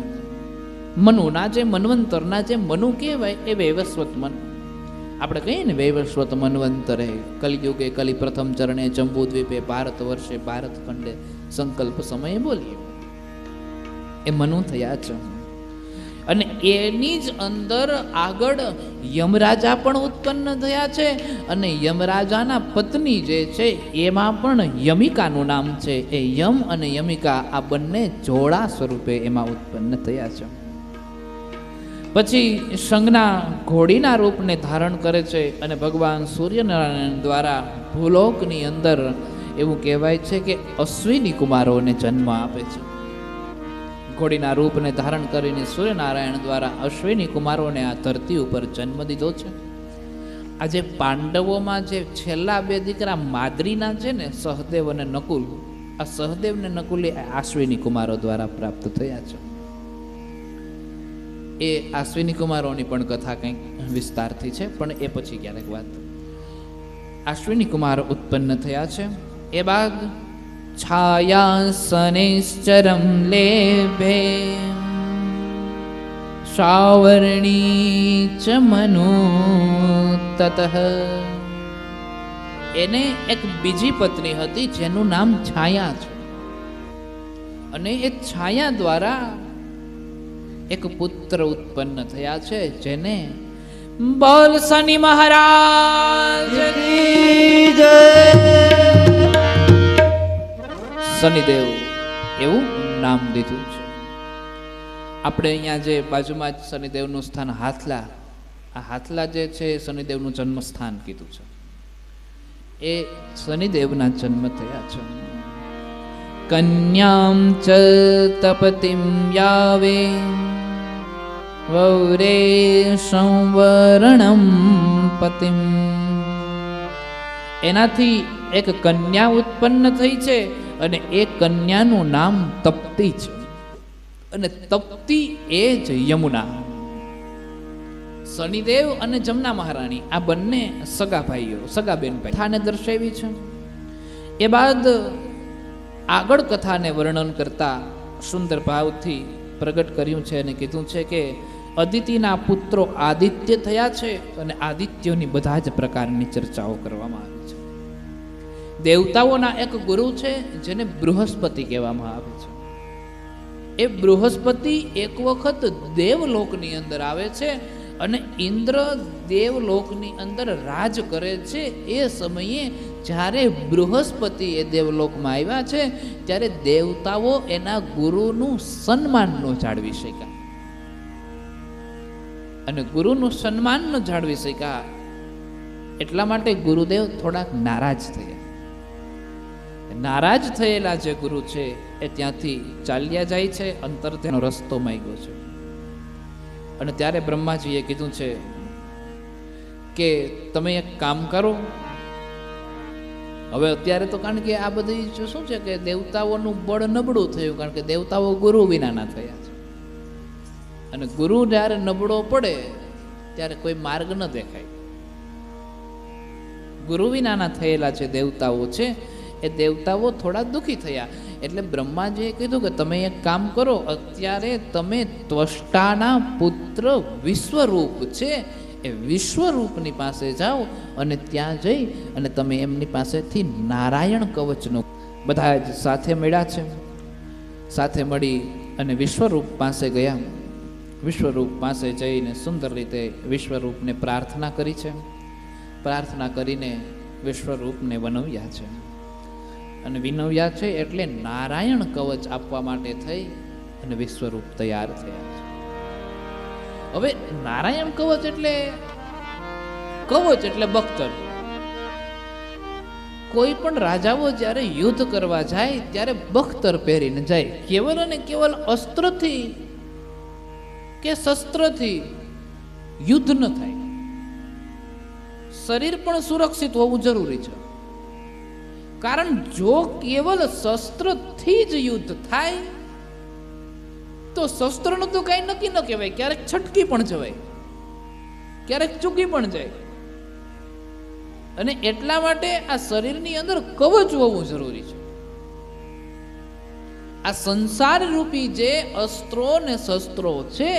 મનુના જે મન્વંતરના જે મનુ કહેવાય એ વૈવસ્વત મનુ. આપણે કહીએ ને વૈવસ્વત મન્વંતરે, કલિયુગે કલિ પ્રથમ ચરણે જંબુદ્વીપે ભારત વર્ષે ભારત ખંડે સંકલ્પ સમયે બોલીએ, એ મનુ થયા છે. અને એની જ અંદર આગળ યમરાજા પણ ઉત્પન્ન થયા છે, અને યમરાજાના પત્ની જે છે એમાં પણ યમિકાનું નામ છે. એ યમ અને યમિકા આ બંને જોડા સ્વરૂપે એમાં ઉત્પન્ન થયા છે. પછી સંજ્ઞા ઘોડીના રૂપને ધારણ કરે છે, અને ભગવાન સૂર્યનારાયણ દ્વારા ભૂલોકની અંદર એવું કહેવાય છે કે અશ્વિની કુમારોને જન્મ આપે છે. ઘોડીના રૂપને ધારણ કરીને સૂર્યનારાયણ દ્વારા અશ્વિની કુમારોને આ ધરતી ઉપર જન્મ દીધો છે. આજે પાંડવોમાં જે છેલ્લા 2 દીકરા માદ્રીના છે ને, સહદેવ અને નકુલ, આ સહદેવ ને નકુલ એ અશ્વિની કુમારો દ્વારા પ્રાપ્ત થયા છે. એ અશ્વિની કુમારોની પણ કથા કંઈક વિસ્તારથી છે, પણ એ પછી ક્યારેક વાત. અશ્વિની કુમારો ઉત્પન્ન થયા છે. એ બાદ છાયાસનેશ્ચરમ લેભે શ્રાવર્ણી ચ મનુ તતઃ. એને એક બીજી પત્ની હતી જેનું નામ છાયા છે, અને એ છાયા દ્વારા એક પુત્ર ઉત્પન્ન થયા છે, જેને બોલ શનિ મહારાજ કી જય. શનિદેવ એવું નામ દીધું છે. આપણે અહીંયા જે બાજુમાં જ શનિદેવનું સ્થાન હાથલા, આ હાથલા જે છે શનિદેવનું જન્મ સ્થાન કીધું છે. એ શનિદેવના જન્મ થયા છે. કન્યામ ચ તપતિમ યાવે વૌરે સંવરણમ પતિમ. એનાથી એક કન્યા ઉત્પન્ન થઈ છે, અને એ કન્યાનું નામ તપ્તી છે, અને તપ્તી એ જ યમુના. શનિદેવ અને જમના મહારાણી આ બંને સગા ભાઈઓ, સગા બેન ભાઈ કથાને દર્શાવી છે. એ બાદ આગળ કથાને વર્ણન કરતા સુંદર ભાવથી પ્રગટ કર્યું છે, અને કીધું છે કે અદિતિના પુત્રો આદિત્ય થયા છે, અને આદિત્યોની બધા જ પ્રકારની ચર્ચાઓ કરવામાં આવી છે. દેવતાઓના એક ગુરુ છે જેને બૃહસ્પતિ કહેવામાં આવે છે. એ બૃહસ્પતિ એક વખત દેવલોકની અંદર આવે છે, અને ઇન્દ્ર દેવલોકની અંદર રાજ કરે છે. એ સમયે જ્યારે બૃહસ્પતિ એ દેવલોકમાં આવ્યા છે, ત્યારે દેવતાઓ એના ગુરુનું સન્માન ન જાળવી શક્યા, અને ગુરુનું સન્માન ન જાળવી શક્યા એટલા માટે ગુરુદેવ થોડાક નારાજ થયા. નારાજ થયેલા જે ગુરુ છે એ ત્યાંથી ચાલ્યા જાય છે, અંતર તેનો રસ્તો માંગ્યો છે. અને ત્યારે બ્રહ્માજીએ કીધું છે કે તમે એક કામ કરો, હવે અત્યારે તો કારણ કે આ બધી શું છે કે દેવતાઓનું બળ નબળું થયું, કારણ કે દેવતાઓ ગુરુ વિનાના થયા છે. અને ગુરુ જ્યારે નબળો પડે ત્યારે કોઈ માર્ગ ન દેખાય. ગુરુ વિનાના થયેલા જે દેવતાઓ છે એ દેવતાઓ થોડા દુઃખી થયા. એટલે બ્રહ્માજીએ કીધું કે તમે એક કામ કરો, અત્યારે તમે ત્વષ્ટાના પુત્ર વિશ્વરૂપ છે એ વિશ્વરૂપની પાસે જાઓ અને ત્યાં જઈ અને તમે એમની પાસેથી નારાયણ કવચનો, બધા જ સાથે મળ્યા છે, સાથે મળી અને વિશ્વરૂપ પાસે ગયા. વિશ્વરૂપ પાસે જઈને સુંદર રીતે વિશ્વરૂપને પ્રાર્થના કરી છે. પ્રાર્થના કરીને વિશ્વરૂપને વનવ્યા છે. અને વિનવ્યા છે એટલે નારાયણ કવચ આપવા માટે થઈ અને વિશ્વરૂપ તૈયાર થયા છે. હવે નારાયણ કવચ એટલે બખ્તર. કોઈ પણ રાજાઓ જ્યારે યુદ્ધ કરવા જાય ત્યારે બખ્તર પહેરીને જાય. કેવલ અને કેવલ અસ્ત્રથી કે શસ્ત્રથી યુદ્ધ ન થાય. શરીર પણ સુરક્ષિત હોવું જરૂરી છે. કારણ જો કેવલ શસ્ત્રથી જ યુદ્ધ થાય તો શસ્ત્રનું તો કઈ નક્કી ન કહેવાય. ક્યારેક છટકી પણ જવાય, ક્યારેક ચૂકી પણ જાય. અને એટલા માટે આ શરીરની અંદર કવચ હોવું જરૂરી છે. આ સંસાર રૂપી જે અસ્ત્રો ને શસ્ત્રો છે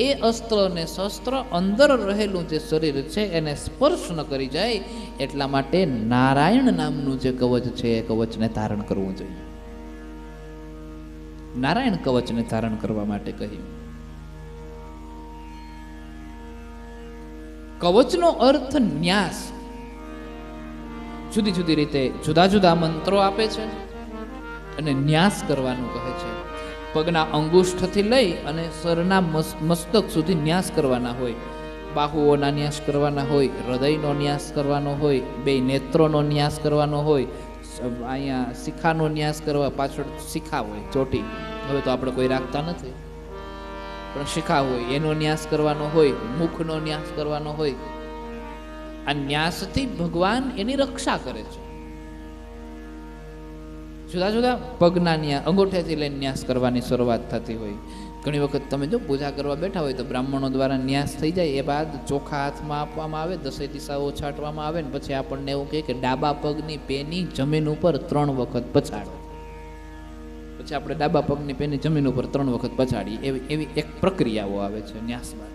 એ અસ્ત્ર ને શસ્ત્ર અંદર રહેલું જે શરીર છે એને સ્પર્શ ન કરી જાય એટલા માટે નારાયણ નામનું જે કવચ છે એ કવચને ધારણ કરવું જોઈએ. નારાયણ કવચને ધારણ કરવા માટે કહ્યું. કવચનો અર્થ ન્યાસ. જુદી જુદી રીતે જુદા જુદા મંત્રો આપે છે અને ન્યાસ કરવાનું કહે છે. પગના અંગુષ્ઠથી લઈ અને સરના મસ્તક સુધી ન્યાસ કરવાના હોય. બાહુઓના ન્યાસ કરવાના હોય, હૃદયનો ન્યાસ કરવાનો હોય, બે નેત્રોનો ન્યાસ કરવાનો હોય, અહીંયા શિખાનો ન્યાસ કરવા, પાછળ શિખા હોય ચોટી, હવે તો આપણે કોઈ રાખતા નથી પણ શિખા હોય એનો ન્યાસ કરવાનો હોય, મુખનો ન્યાસ કરવાનો હોય. આ ન્યાસથી ભગવાન એની રક્ષા કરે છે. જુદા જુદા પગના ન્યાસ, અંગૂઠેથી લઈને ન્યાસ કરવાની શરૂઆત થતી હોય. ઘણી વખત તમે જો પૂજા કરવા બેઠા હોય તો બ્રાહ્મણો દ્વારા ન્યાસ થઈ જાય, એ બાદ ચોખા હાથમાં આપવામાં આવે, 10 દિશાઓ છાંટવામાં આવે ને પછી આપણને એવું કહે કે ડાબા પગની પેની જમીન ઉપર 3 વખત પછાડો. પછી આપણે ડાબા પગની પેની જમીન ઉપર 3 વખત પછાડીએ. એવી એક પ્રક્રિયાઓ આવે છે ન્યાસમાં.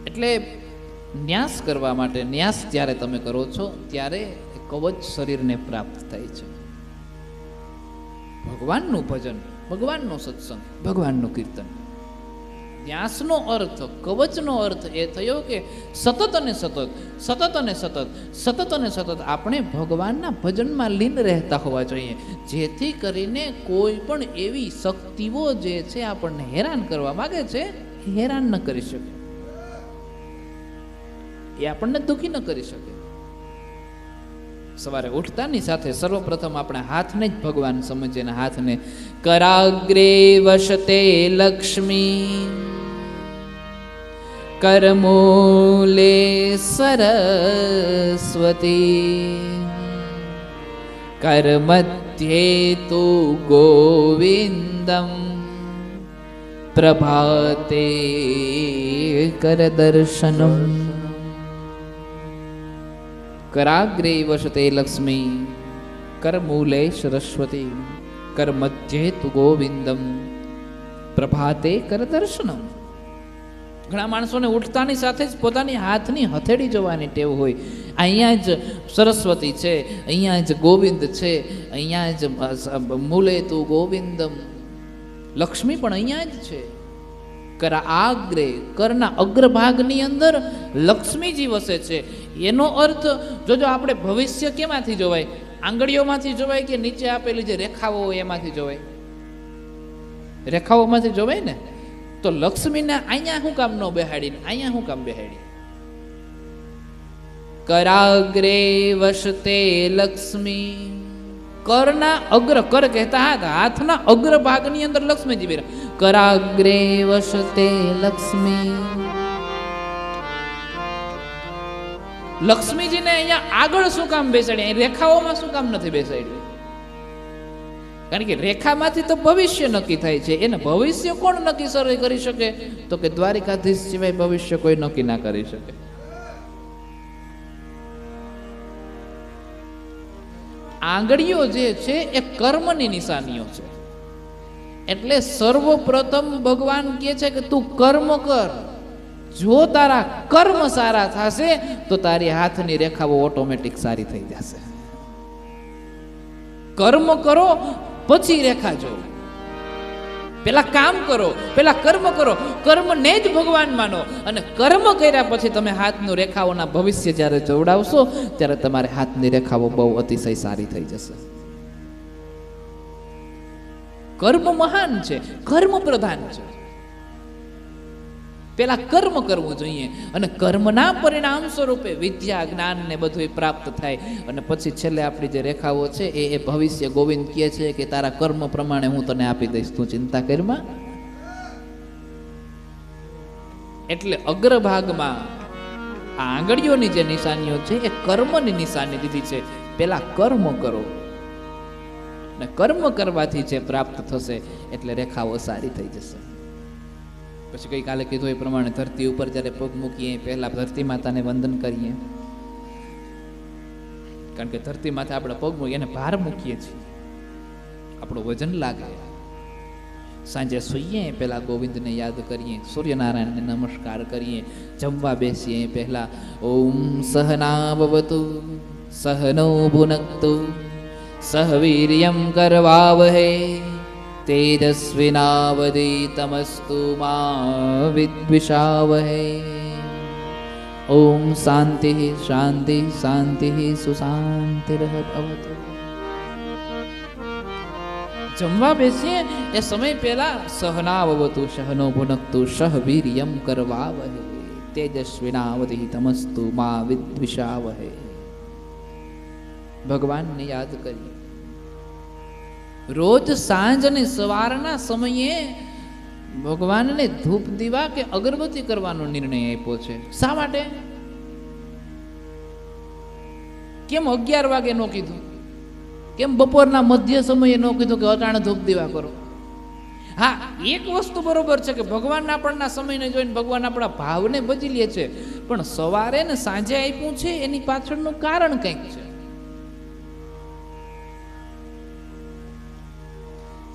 એટલે ન્યાસ કરવા માટે, ન્યાસ જ્યારે તમે કરો છો ત્યારે કવચ શરીરને પ્રાપ્ત થાય છે. ભગવાનનું ભજન, ભગવાનનો સત્સંગ, ભગવાનનું કીર્તન. ન્યાસનો અર્થ, કવચનો અર્થ એ થયો કે સતત અને સતત, સતત અને સતત, સતત અને સતત આપણે ભગવાનના ભજનમાં લીન રહેતા હોવા જોઈએ, જેથી કરીને કોઈ પણ એવી શક્તિઓ જે છે આપણને હેરાન કરવા માંગે છે હેરાન ન કરી શકે, એ આપણને દુઃખી ન કરી શકે. સવારે ઉઠતાની સાથે સર્વપ્રથમ આપણે હાથને જ ભગવાન સમજીએ ને હાથને કરાગ્રે વસતે લક્ષ્મી કરમૂલે સરસ્વતી કરમધ્યે તુ ગોવિંદમ પ્રભાતે કરદર્શનમ. કરાગ્રે વસતે લક્ષ્મી કરમૂલે સરસ્વતી કરમધ્યે તુ ગોવિંદમ પ્રભાતે કરદર્શનમ. ઘણા માણસોને ઉઠતાની સાથે જ પોતાની હાથની હથેળી જોવાની ટેવ હોય. અહીંયા જ સરસ્વતી છે, અહીંયા જ ગોવિંદ છે, અહીંયા જ મૂલે તુ ગોવિંદમ, લક્ષ્મી પણ અહીંયા જ છે. કરાગ્રે, કરના અગ્રભાગની અંદર લક્ષ્મીજી વસે છે. એનો અર્થ જોજો આપણે ભવિષ્ય કેમાંથી જોવાય? આંગળીઓમાંથી જોવાય કે નીચે આપેલી જે રેખાઓ હોય એમાંથી જોવાય? રેખાઓમાંથી જોવાય ને. તો લક્ષ્મીને અહીંયા શું કામ ન બેહાડીને અહીંયા શું કામ બેહાડી? કરાગ્રે વસતે લક્ષ્મી, કરના અગ્ર, કર કહેતા હાથ, હાથના અગ્રભાગની અંદર લક્ષ્મીજી બેરા. કરાગ્રે વસતે લક્ષ્મી લક્ષ્મીજીને અહીંયા આગળ શું કામ બેસાડી, અહીં રેખાઓમાં શું કામ નથી બેસાડી? કારણ કે રેખામાંથી તો ભવિષ્ય નક્કી થાય છે. એને ભવિષ્ય કોણ નક્કી કરી શકે? તો કે દ્વારિકાધીશ સિવાય ભવિષ્ય કોઈ નક્કી ના કરી શકે. આંગળીઓ જે છે એ કર્મની નિશાનીઓ છે. એટલે સર્વપ્રથમ ભગવાન કહે છે કે તું કર્મ કર. જો તારા કર્મ સારા થશે તો તારી હાથની રેખાઓ ઓટોમેટિક સારી થઈ જશે. કર્મ કરો પછી રેખા જો. પેલા કામ કરો, પેલા કર્મ કરો, કર્મને જ ભગવાન માનો અને કર્મ કર્યા પછી તમે હાથની રેખાઓના ભવિષ્ય જ્યારે જોડાવશો ત્યારે તમારે હાથની રેખાઓ બહુ અતિશય સારી થઈ જશે. કર્મ મહાન છે, કર્મ પ્રધાન છે. પેલા કર્મ કરવું જોઈએ અને કર્મના પરિણામ સ્વરૂપે વિદ્યા જ્ઞાન ને બધું પ્રાપ્ત થાય અને પછી છેલ્લે આપણી જે રેખાઓ છે એ ભવિષ્ય ગોવિંદ કહે છે કે તારા કર્મ પ્રમાણે હું તને આપી દઈશ, તું ચિંતા કરમાં. એટલે અગ્રભાગમાં આ આંગળીઓની જે નિશાનીઓ છે એ કર્મની નિશાની દીધી છે. પેલા કર્મ કરો અને કર્મ કરવાથી જે પ્રાપ્ત થશે એટલે રેખાઓ સારી થઈ જશે. પછી ગઈકાલે કીધું એ પ્રમાણે ધરતી ઉપર જ્યારે પગ મૂકીએ પહેલા ધરતી માતાને વંદન કરીએ, કારણ કે ધરતી માથે આપણે પગ મૂકીએ એને ભાર મૂકીએ છીએ, આપણું વજન લાગે. સાંજે સૂઈએ પહેલા ગોવિંદને યાદ કરીએ, સૂર્યનારાયણને નમસ્કાર કરીએ, જમવા બેસીએ પહેલા ઓમ સહનાવવતુ સહનો ભુનક્તુ સહ વીર્યમ કરવાવહે તેજસ્વિનાવધીતમસ્તુ મા વિદ્વિષાવહે. ઓમ શાંતિ શાંતિ શાંતિ સુશાંતિર્ભવતુ. જમવા બેસીએ એ સમય પહેલા સહનાવવતુ સહનો ભુનક્તુ સહ વીર્યમ કરવાવહે તેજસ્વિનાવધીતમસ્તુ મા વિદ્વિષાવહે. ભગવાનને યાદ કરીએ. રોજ સાંજ અને સવારના સમયે ભગવાનને ધૂપ દીવા કે અગરબત્તી કરવાનો નિર્ણય આપ્યો છે. શા માટે? કેમ 11 વાગે નો કીધું? કેમ બપોરના મધ્ય સમયે નો કીધું કે અટાણે ધૂપ દીવા કરો? હા, એક વસ્તુ બરોબર છે કે ભગવાન આપણના સમયને જોઈને ભગવાન આપણા ભાવને બદલી લે છે, પણ સવારે ને સાંજે આપ્યું છે એની પાછળનું કારણ કંઈક છે.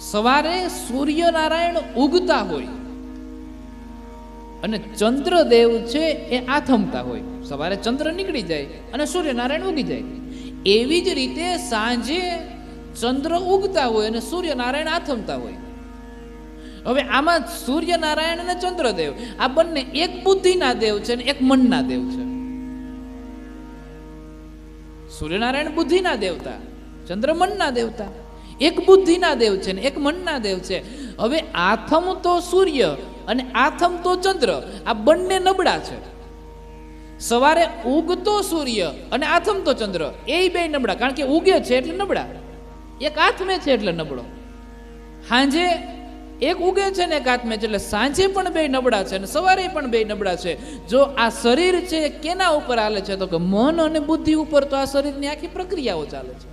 સવારે સૂર્યનારાયણ ઉગતા હોય અને ચંદ્રદેવ છે એ આથમતા હોય. સવારે ચંદ્ર નીકળી જાય અને સૂર્યનારાયણ ઉગી જાય. એવી જ રીતે સાંજે ચંદ્ર ઉગતા હોય અને સૂર્યનારાયણ આથમતા હોય. હવે આમાં સૂર્યનારાયણ અને ચંદ્રદેવ આ બંને એક બુદ્ધિના દેવ છે અને એક મનના દેવ છે. સૂર્યનારાયણ બુદ્ધિના દેવતા, ચંદ્ર મનના દેવતા. એક બુદ્ધિના દેવ છે ને એક મનના દેવ છે. હવે આથમ તો સૂર્ય અને આથમ તો ચંદ્ર આ બંને નબળા છે. સવારે ઉગતો સૂર્ય અને આથમ તો ચંદ્ર એ બે નબળા, કારણ કે ઉગે છે એટલે નબળા, એક આથમે છે એટલે નબળો. સાંજે એક ઉગે છે ને એક આથમે છે એટલે સાંજે પણ બે નબળા છે અને સવારે પણ બે નબળા છે. જો આ શરીર છે કેના ઉપર હાલે છે? તો કે મન અને બુદ્ધિ ઉપર. તો આ શરીરની આખી પ્રક્રિયાઓ ચાલે છે.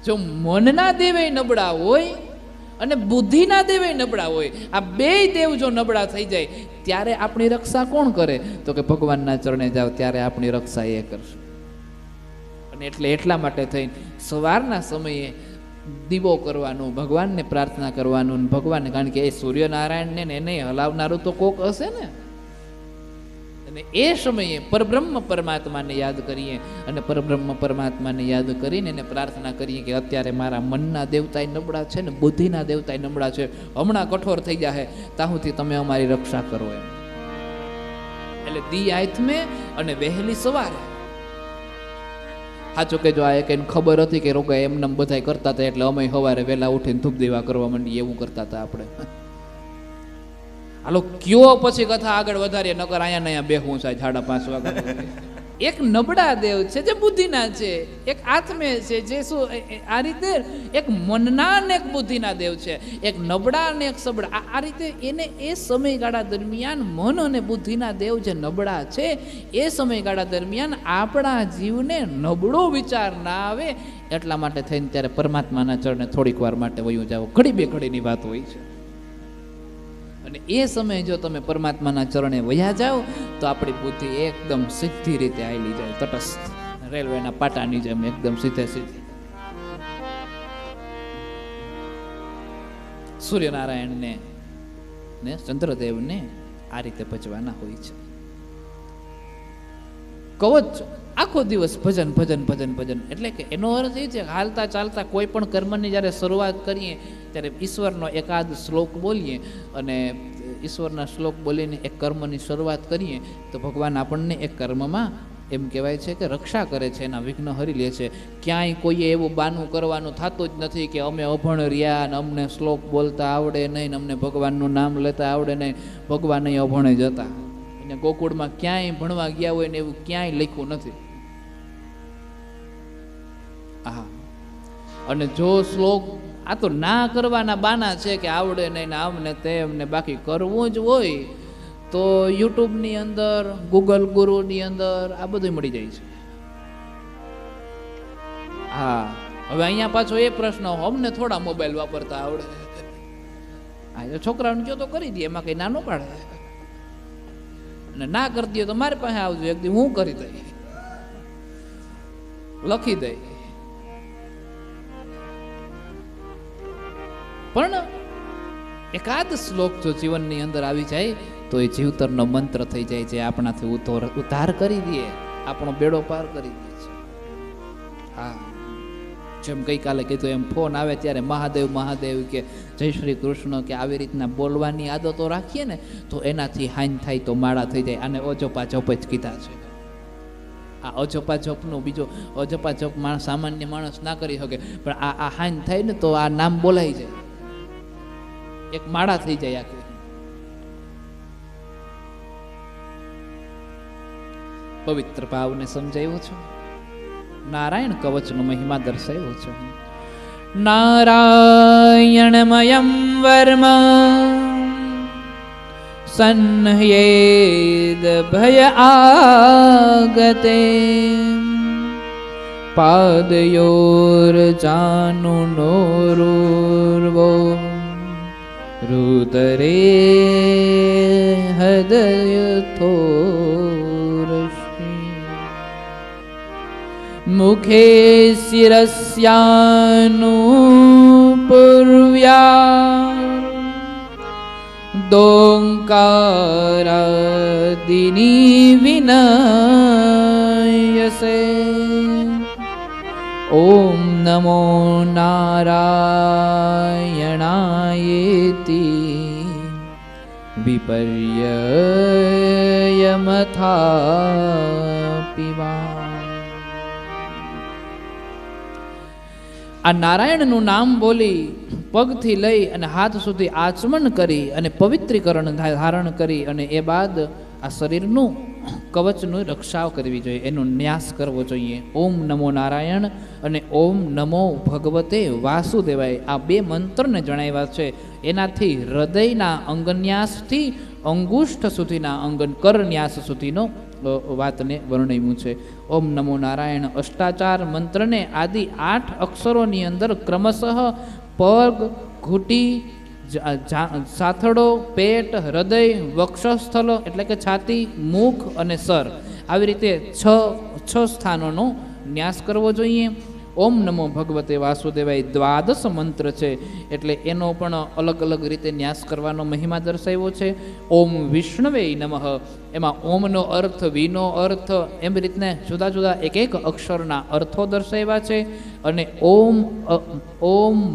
જો મનના દેવે નબળા હોય અને બુદ્ધિના દેવે નબળા હોય, આ બે દેવ જો નબળા થઈ જાય ત્યારે આપણી રક્ષા કોણ કરે? તો કે ભગવાનના ચરણે જાઓ ત્યારે આપણી રક્ષા એ કરશે. અને એટલે એટલા માટે થઈને સવારના સમયે દીવો કરવાનું, ભગવાનને પ્રાર્થના કરવાનું. ભગવાનને, કારણ કે એ સૂર્યનારાયણને એને હલાવનારું તો કોક હશે ને. અને એ સમયે પરબ્રહ્મ પરમાત્માને યાદ કરીએ અને પરબ્રહ્મ પરમાત્માને યાદ કરીને એને પ્રાર્થના કરીએ કે અત્યારે મારા મનના દેવતાય નબળા છે ને બુદ્ધિના દેવતાય નબળા છે, હમણાં કઠોર થઈ જાય તાહુથી તમે અમારી રક્ષા કરો એમ. એટલે દી આથમે અને વહેલી સવારે. સાચું કે જો આ એક એને ખબર હતી કે રોગા એમને બધા કરતા હતા એટલે અમે સવારે વહેલા ઉઠીને ધૂપ દેવા કરવા માંડીએ એવું કરતા હતા આપણે. હાલો કયો પછી કથા આગળ વધારીએ, નકર અહીંયા ને અહીંયા બેહવું છે 5:30 વાગે. એક નબળા દેવ છે જે બુદ્ધિના છે, એક આત્મે છે જે શું આ રીતે એક મનના અને એક બુદ્ધિના દેવ છે, એક નબળા અને એક સબળા. આ રીતે એને એ સમયગાળા દરમિયાન મન અને બુદ્ધિના દેવ જે નબળા છે એ સમયગાળા દરમિયાન આપણા જીવને નબળો વિચાર ના આવે એટલા માટે થઈને ત્યારે પરમાત્માના ચરણે થોડીક વાર માટે વયું જાઓ. ઘડી બે ઘડીની વાત હોય છે. અને એ સમયે જો તમે પરમાત્માના ચરણે વયા જાઓ તો આપણી બુદ્ધિ એકદમ સીધી રીતે આવેલી જાય, તટસ્થ રેલવેના પાટાની જેમ એકદમ સીધે સીધી. સૂર્યનારાયણને ને ચંદ્રદેવને આ રીતે ભજવાના હોય છે. કવચ આખો દિવસ ભજન ભજન ભજન ભજન, એટલે કે એનો અર્થ એ છે કે હાલતા ચાલતા કોઈ પણ કર્મની જ્યારે શરૂઆત કરીએ ત્યારે ઈશ્વરનો એકાદ શ્લોક બોલીએ અને ઈશ્વરના શ્લોક બોલીને એક કર્મની શરૂઆત કરીએ તો ભગવાન આપણને એક કર્મમાં એમ કહેવાય છે કે રક્ષા કરે છે, એના વિઘ્ન હરી લે છે. ક્યાંય કોઈએ એવું બાનું કરવાનું થતું જ નથી કે અમે અભણ રહ્યા ને અમને શ્લોક બોલતા આવડે નહીં ને અમને ભગવાનનું નામ લેતા આવડે નહીં. ભગવાન અહીં અભણે જ હતા. એને ગોકુળમાં ક્યાંય ભણવા ગયા હોય ને એવું ક્યાંય લખ્યું નથી. હા, અને જો શ્લોક આ તો ના કરવાના બાના છે કે આવડે નહીં ને આમ ને તેમ ને, બાકી કરવું જ હોય તો યુટ્યુબની અંદર, ગૂગલ ગુરુની અંદર આ બધું મળી જાય છે. હા, હવે અહીંયા પાછો એ પ્રશ્ન, અમને થોડા મોબાઈલ વાપરતા આવડે. હા, છોકરાઓને કયો તો કરી દે, એમાં કઈ ના ન પાડે. અને ના કરતી હોય તો મારી પાસે આવજો, એક દી હું કરી દઈ, લખી દઈ. પણ એકાદ શ્લોક જો જીવનની અંદર આવી જાય તો એ જીવતરનો મંત્ર થઈ જાય છે, આપણાથી ઉદ્ધાર કરી દે, આપણો બેડો પાર કરી દે છે. હા, જેમ ગઈકાલે કીધું એમ ફોન આવે ત્યારે મહાદેવ મહાદેવ કે જય શ્રી કૃષ્ણ કે આવી રીતના બોલવાની આદતો રાખીએ ને તો એનાથી હાન થાય તો માળા થઈ જાય. આને અજોપા જપ જ કીધા છે. આ અજોપા જપનું બીજો અજોપા જપ સામાન્ય માણસ ના કરી શકે, પણ આ હાન થાય ને તો આ નામ બોલાઈ જાય, એક માળા થઈ જાય આખી. પવિત્ર ભાવને સમજાવ્યો છે. નારાયણ કવચનો મહિમા દર્શાવ્યો છે. નારાયણમયં વર્મ સન્હયેદ ભય આગતે પાદયોર જાનુનોરુર્વો રુદરે હૃદયથોરશ્રી મુખે શિરસ્યાનુપૂર્વ્યા દોંકારાદિની વિનયસે ઓમ નમો નારાયણાયેતિ વિપર્યયમથા પીવા. આ નારાયણનું નામ બોલી પગથી લઈ અને હાથ સુધી આચમન કરી અને પવિત્રીકરણ ધારણ કરી અને એ બાદ આ શરીરનું કવચનું રક્ષા કરવી જોઈએ, એનો ન્યાસ કરવો જોઈએ. ઓમ નમો નારાયણ અને ઓમ નમો ભગવતે વાસુદેવાય, આ બે મંત્રને જણાવ્યા છે. એનાથી હૃદયના અંગન્યાસથી અંગુષ્ઠ સુધીના કરન્યાસ સુધીનો વાતને વર્ણવ્યું છે. ઓમ નમો નારાયણ અષ્ટાચાર મંત્રને આદિ 8 અક્ષરોની અંદર ક્રમશઃ પગ, ઘૂંટી, સાથડો, પેટ, હૃદય, વક્ષસ્થળ એટલે કે છાતી, મુખ અને સર, આવી રીતે 6 સ્થાનોનો ન્યાસ કરવો જોઈએ. ઓમ નમો ભગવતે વાસુદેવાય 12 મંત્ર છે, એટલે એનો પણ અલગ અલગ રીતે ન્યાસ કરવાનો મહિમા દર્શાવ્યો છે. ઓમ વિષ્ણવે નમઃ, એમાં ઓમનો અર્થ, વીનો અર્થ, એમ રીતને જુદા જુદા એક અક્ષરના અર્થો દર્શાવ્યા છે. અને ઓમ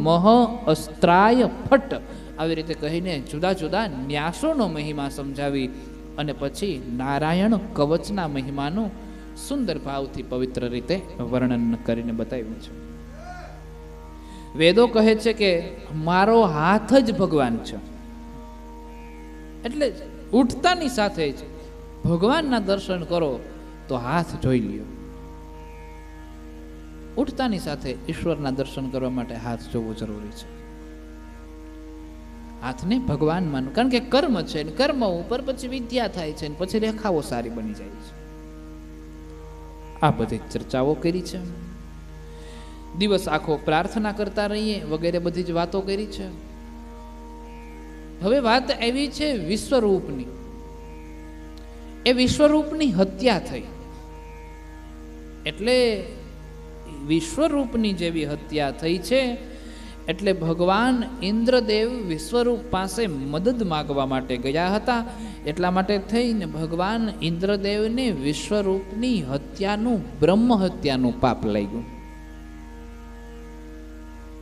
મહ અસ્ત્રાય ફટ, આવી રીતે કહીને જુદા જુદા ન્યાસોનો મહિમા સમજાવી અને પછી નારાયણ કવચના મહિમાનું સુંદર ભાવથી પવિત્ર રીતે વર્ણન કરીને બતાવ્યું છે. વેદો કહે છે કે મારો હાથ જ ભગવાન છે, એટલે ઉઠતાની સાથે જ ભગવાનના દર્શન કરો તો હાથ જોઈ લ્યો. ઉઠતાની સાથે ઈશ્વરના દર્શન કરવા માટે હાથ જોવો જરૂરી છે. હાથને ભગવાન માનો, કારણ કે કર્મ છે, કર્મ ઉપર પછી વિદ્યા થાય છે, પછી રેખાઓ સારી બની જાય છે. આ બધી ચર્ચાઓ કરી છે. દિવસ આખો પ્રાર્થના કરતા રહીએ વગેરે બધી જ વાતો કરી છે. હવે વાત આવી છે વિશ્વરૂપની. એ વિશ્વરૂપની હત્યા થઈ, એટલે વિશ્વરૂપની જેવી હત્યા થઈ છે એટલે ભગવાન ઇન્દ્રદેવ વિશ્વરૂપ પાસે મદદ માગવા માટે ગયા હતા. એટલા માટે થઈને ભગવાન ઇન્દ્રદેવને વિશ્વરૂપની હત્યાનું બ્રહ્મ હત્યાનું પાપ લાગ્યું.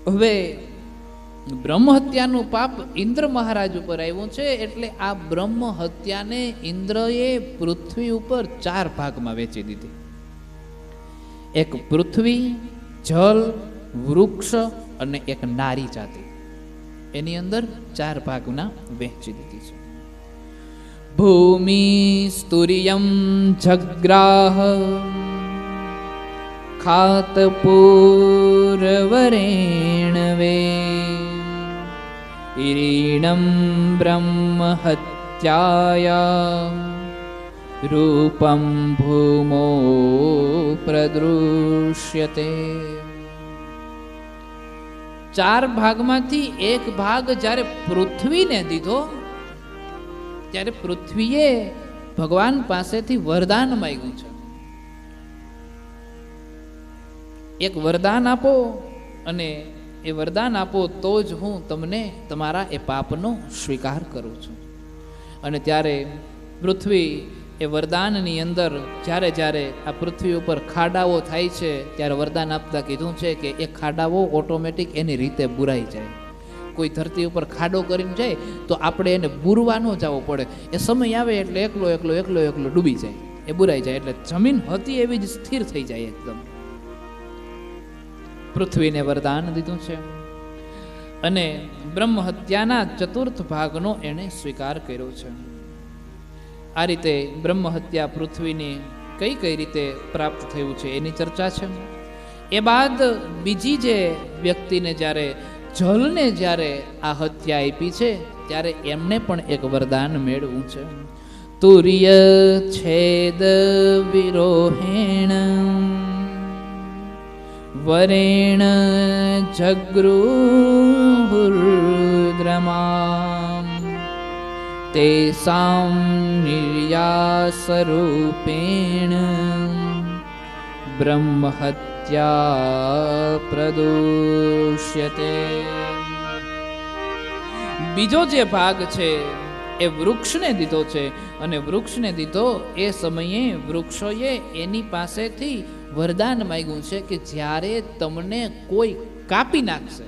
હવે બ્રહ્મ હત્યાનું પાપ ઇન્દ્ર મહારાજ ઉપર આવ્યું છે, એટલે આ બ્રહ્મ હત્યાને ઇન્દ્રએ પૃથ્વી ઉપર 4 ભાગમાં વહેંચી દીધી. એક પૃથ્વી, જલ, વૃક્ષ અને એક નારી જાતિ, એની અંદર 4 ભાગના વહેંચી દીધી છે. ભૂમિ સ્તુર્યમ જગ્રાહ ખાતપૂર્વરેણવે ઈરીણમ બ્રહ્મ હત્યાયા રૂપમ ભૂમો પ્રદૃશ્યતે. 4 ભાગમાંથી એક ભાગ જ્યારે પૃથ્વીને દીધો ત્યારે પૃથ્વીએ ભગવાન પાસેથી વરદાન માંગ્યું છે. એક વરદાન આપો, અને એ વરદાન આપો તો જ હું તમને તમારા એ પાપનો સ્વીકાર કરું છું. અને ત્યારે પૃથ્વી એ વરદાનની અંદર જ્યારે જ્યારે આ પૃથ્વી ઉપર ખાડાઓ થાય છે ત્યારે વરદાન આપતા કીધું છે કે એ ખાડાઓ ઓટોમેટિક એની રીતે બુરાઈ જાય. કોઈ ધરતી ઉપર ખાડો કરીને જાય તો આપણે એને બુરવા ન જવો પડે. એ સમય આવે એટલે એકલો એકલો એકલો એકલો ડૂબી જાય, એ બુરાઈ જાય. એટલે જમીન હતી એવી જ સ્થિર થઈ જાય એકદમ. પૃથ્વીને વરદાન દીધું છે અને બ્રહ્મ હત્યાના 4th ભાગનો એણે સ્વીકાર કર્યો છે. આ રીતે બ્રહ્મ હત્યા પૃથ્વીની કઈ કઈ રીતે પ્રાપ્ત થયું છે એની ચર્ચા છે. એ બાદ બીજી જે વ્યક્તિને જ્યારે જલને જ્યારે આ હત્યા આપી છે ત્યારે એમને પણ એક વરદાન મેળવું છે. તુર્ય છેદ વિરોહેણ વરેણ જગૃહુર્દ્રમામ તેસાં નિર્યાસરૂપેણ બ્રહ્મ હત્યા પ્રદુષ્યતે. બીજો જે ભાગ છે એ વૃક્ષને દીધો છે, અને વૃક્ષને દીધો એ સમયે વૃક્ષોએ એની પાસેથી વરદાન માંગ્યું છે કે જ્યારે તમને કોઈ કાપી નાખશે,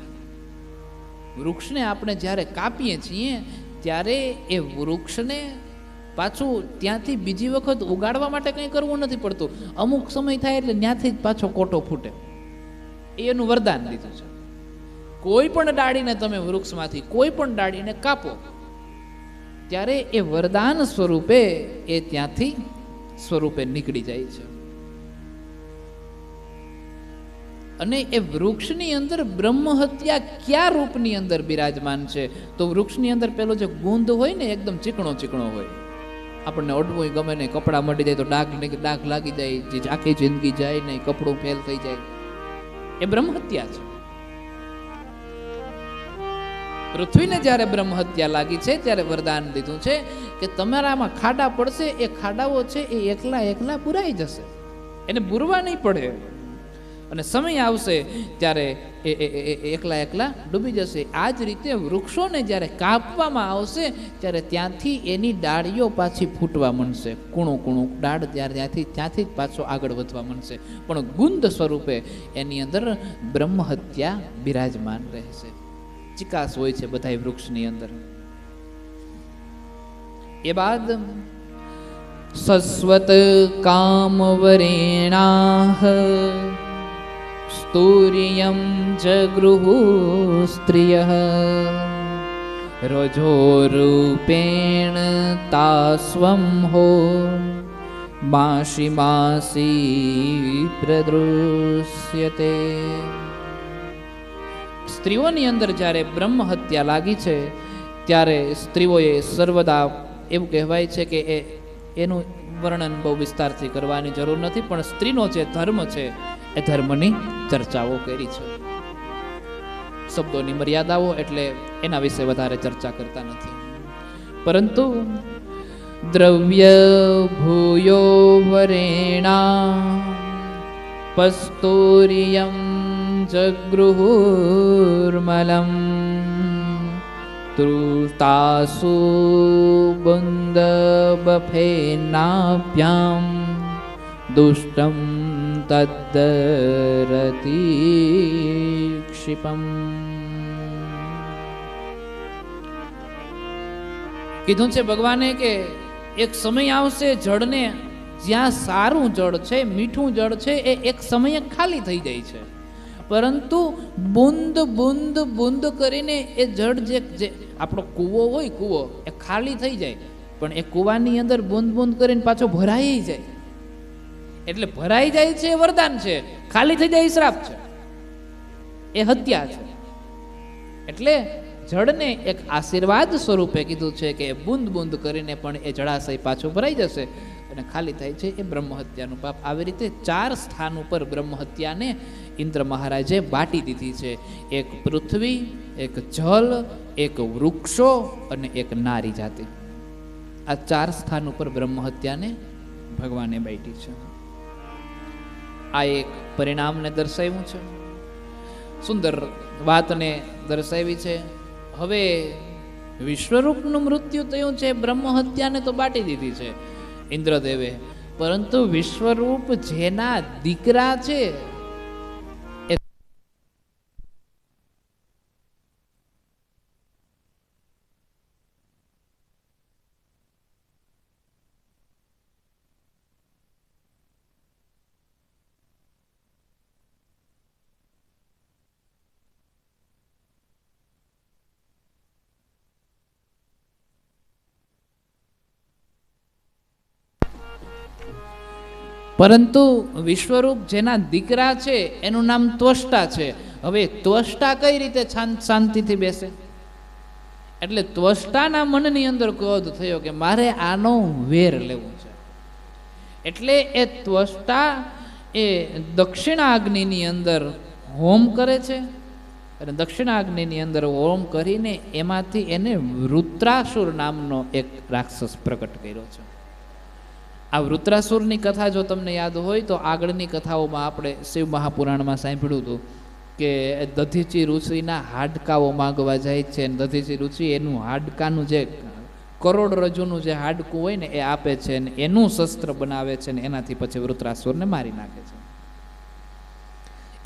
વૃક્ષને આપણે જ્યારે કાપીએ છીએ ત્યારે એ વૃક્ષને પાછું ત્યાંથી બીજી વખત ઉગાડવા માટે કંઈ કરવું નથી પડતું. અમુક સમય થાય એટલે ત્યાંથી જ પાછો કોટો ફૂટે, એનું વરદાન દીધું છે. કોઈ પણ ડાળીને તમે વૃક્ષમાંથી કોઈ પણ ડાળીને કાપો ત્યારે એ વરદાન સ્વરૂપે એ ત્યાંથી સ્વરૂપે નીકળી જાય છે. અને એ વૃક્ષની અંદર બ્રહ્મ હત્યા કયા રૂપની અંદર બિરાજમાન છે? તો વૃક્ષની અંદર પેલો જે ગુંદ હોય ને એકદમ ચીકણો ચીકણો હોય, આપણને અડવું ગમે નહીં, કપડાં મટી જાય તો ડાઘ લાગી જાય, જે આખી જિંદગી જાય નહીં, કપડું ફેલ થઈ જાય, એ બ્રહ્મ હત્યા છે. પૃથ્વીને જ્યારે બ્રહ્મ હત્યા લાગી છે ત્યારે વરદાન દીધું છે કે તમારામાં ખાડા પડશે, એ ખાડાઓ છે એ એકલા એકલા પુરાઈ જશે, એને બુરવા નહીં પડે. અને સમય આવશે ત્યારે એ એકલા એકલા ડૂબી જશે. આ જ રીતે વૃક્ષોને જ્યારે કાપવામાં આવશે ત્યારે ત્યાંથી એની ડાળીઓ પાછી ફૂટવા માંડશે, કૂણું કૂણું ડાળ ત્યાંથી જ પાછો આગળ વધવા માંડશે, પણ ગુંદ સ્વરૂપે એની અંદર બ્રહ્મ હત્યા બિરાજમાન રહેશે. ચિકાસ હોય છે બધા વૃક્ષની અંદર. એ બાદ સસ્વત કામવરેણાહ સ્તુર્યમ જગૃહુ સ્ત્રિયઃ રજોરૂપેણ તાસ્વં હો માસી માસી પ્રદૃશ્યતે. સ્ત્રીઓની અંદર જ્યારે બ્રહ્મ હત્યા લાગી છે ત્યારે સ્ત્રીઓએ સર્વદા એવું કહેવાય છે કે એનું વર્ણન બહુ વિસ્તારથી કરવાની જરૂર નથી, પણ સ્ત્રીનો જે ધર્મ છે એ ધર્મની ચર્ચાઓ કરી છે. શબ્દોની મર્યાદાઓ એટલે એના વિશે વધારે ચર્ચા કરતા નથી. પરંતુ દ્રવ્ય ભૂયો વરેણા પસ્તુરિયમ જગૃહુર્મલમ તૃતાસુ બંદ બફેનાભ્યામ દુષ્ટમ તદ્દરતી ક્ષિપમ. કીધું છે ભગવાને કે એક સમય આવશે જળને, જ્યાં સારું જળ છે, મીઠું જળ છે, એ એક સમયે ખાલી થઈ જાય છે, પરંતુ બુંદ બુંદ બુંદ કરીને એ જળ જે આપણો કૂવો હોય, કૂવો એ ખાલી થઈ જાય, પણ એ કૂવાની અંદર બુંદ બુંદ કરીને પાછો ભરાઈ જાય. એટલે ભરાઈ જાય છે એ વરદાન છે, ખાલી થઈ જાય શ્રાપ છે, એ હત્યા છે. એટલે જળને એક આશીર્વાદ સ્વરૂપે કીધું છે કે બુંદ બુંદ કરીને પણ એ જળાશય પાછું ભરાઈ જશે અને ખાલી થાય છે એ બ્રહ્મ હત્યાનું પાપ. આવી રીતે 4 સ્થાન ઉપર બ્રહ્મ હત્યાને ઇન્દ્ર મહારાજે બાટી દીધી છે. એક પૃથ્વી, એક જલ, એક વૃક્ષો અને એક નારી જાતિ. આ 4 સ્થાન ઉપર બ્રહ્મ હત્યાને ભગવાને બાટી છે. આ એક પરિણામને દર્શાવ્યું છે, સુંદર વાતને દર્શાવી છે. હવે વિશ્વરૂપનું મૃત્યુ થયું છે, બ્રહ્મ હત્યાને તો બાટી દીધી છે ઇન્દ્રદેવે, પરંતુ વિશ્વરૂપ જેના દીકરા છે પરંતુ વિશ્વરૂપ જેના દીકરા છે એનું નામ ત્વષ્ટા છે. હવે ત્વષ્ટા કઈ રીતે શાંતિથી બેસે? એટલે ત્વષ્ટાના મનની અંદર ક્રોધ થયો કે મારે આનો વેર લેવો છે. એટલે એ ત્વષ્ટા એ દક્ષિણાગ્નિની અંદર હોમ કરે છે અને દક્ષિણાગ્નિની અંદર હોમ કરીને એમાંથી એને વૃત્રાસુર નામનો એક રાક્ષસ પ્રકટ કર્યો છે. આ વૃત્રાસુરની કથા જો તમને યાદ હોય તો આગળની કથાઓમાં આપણે શિવ મહાપુરાણમાં સાંભળ્યું હતું કે દધીચી ઋષિના હાડકાઓ માંગવા જાય છે અને દધીચી ઋષિ એનું હાડકાનું જે કરોડરજ્જુનું જે હાડકું હોય ને એ આપે છે અને એનું શસ્ત્ર બનાવે છે ને એનાથી પછી વૃત્રાસુરને મારી નાખે છે.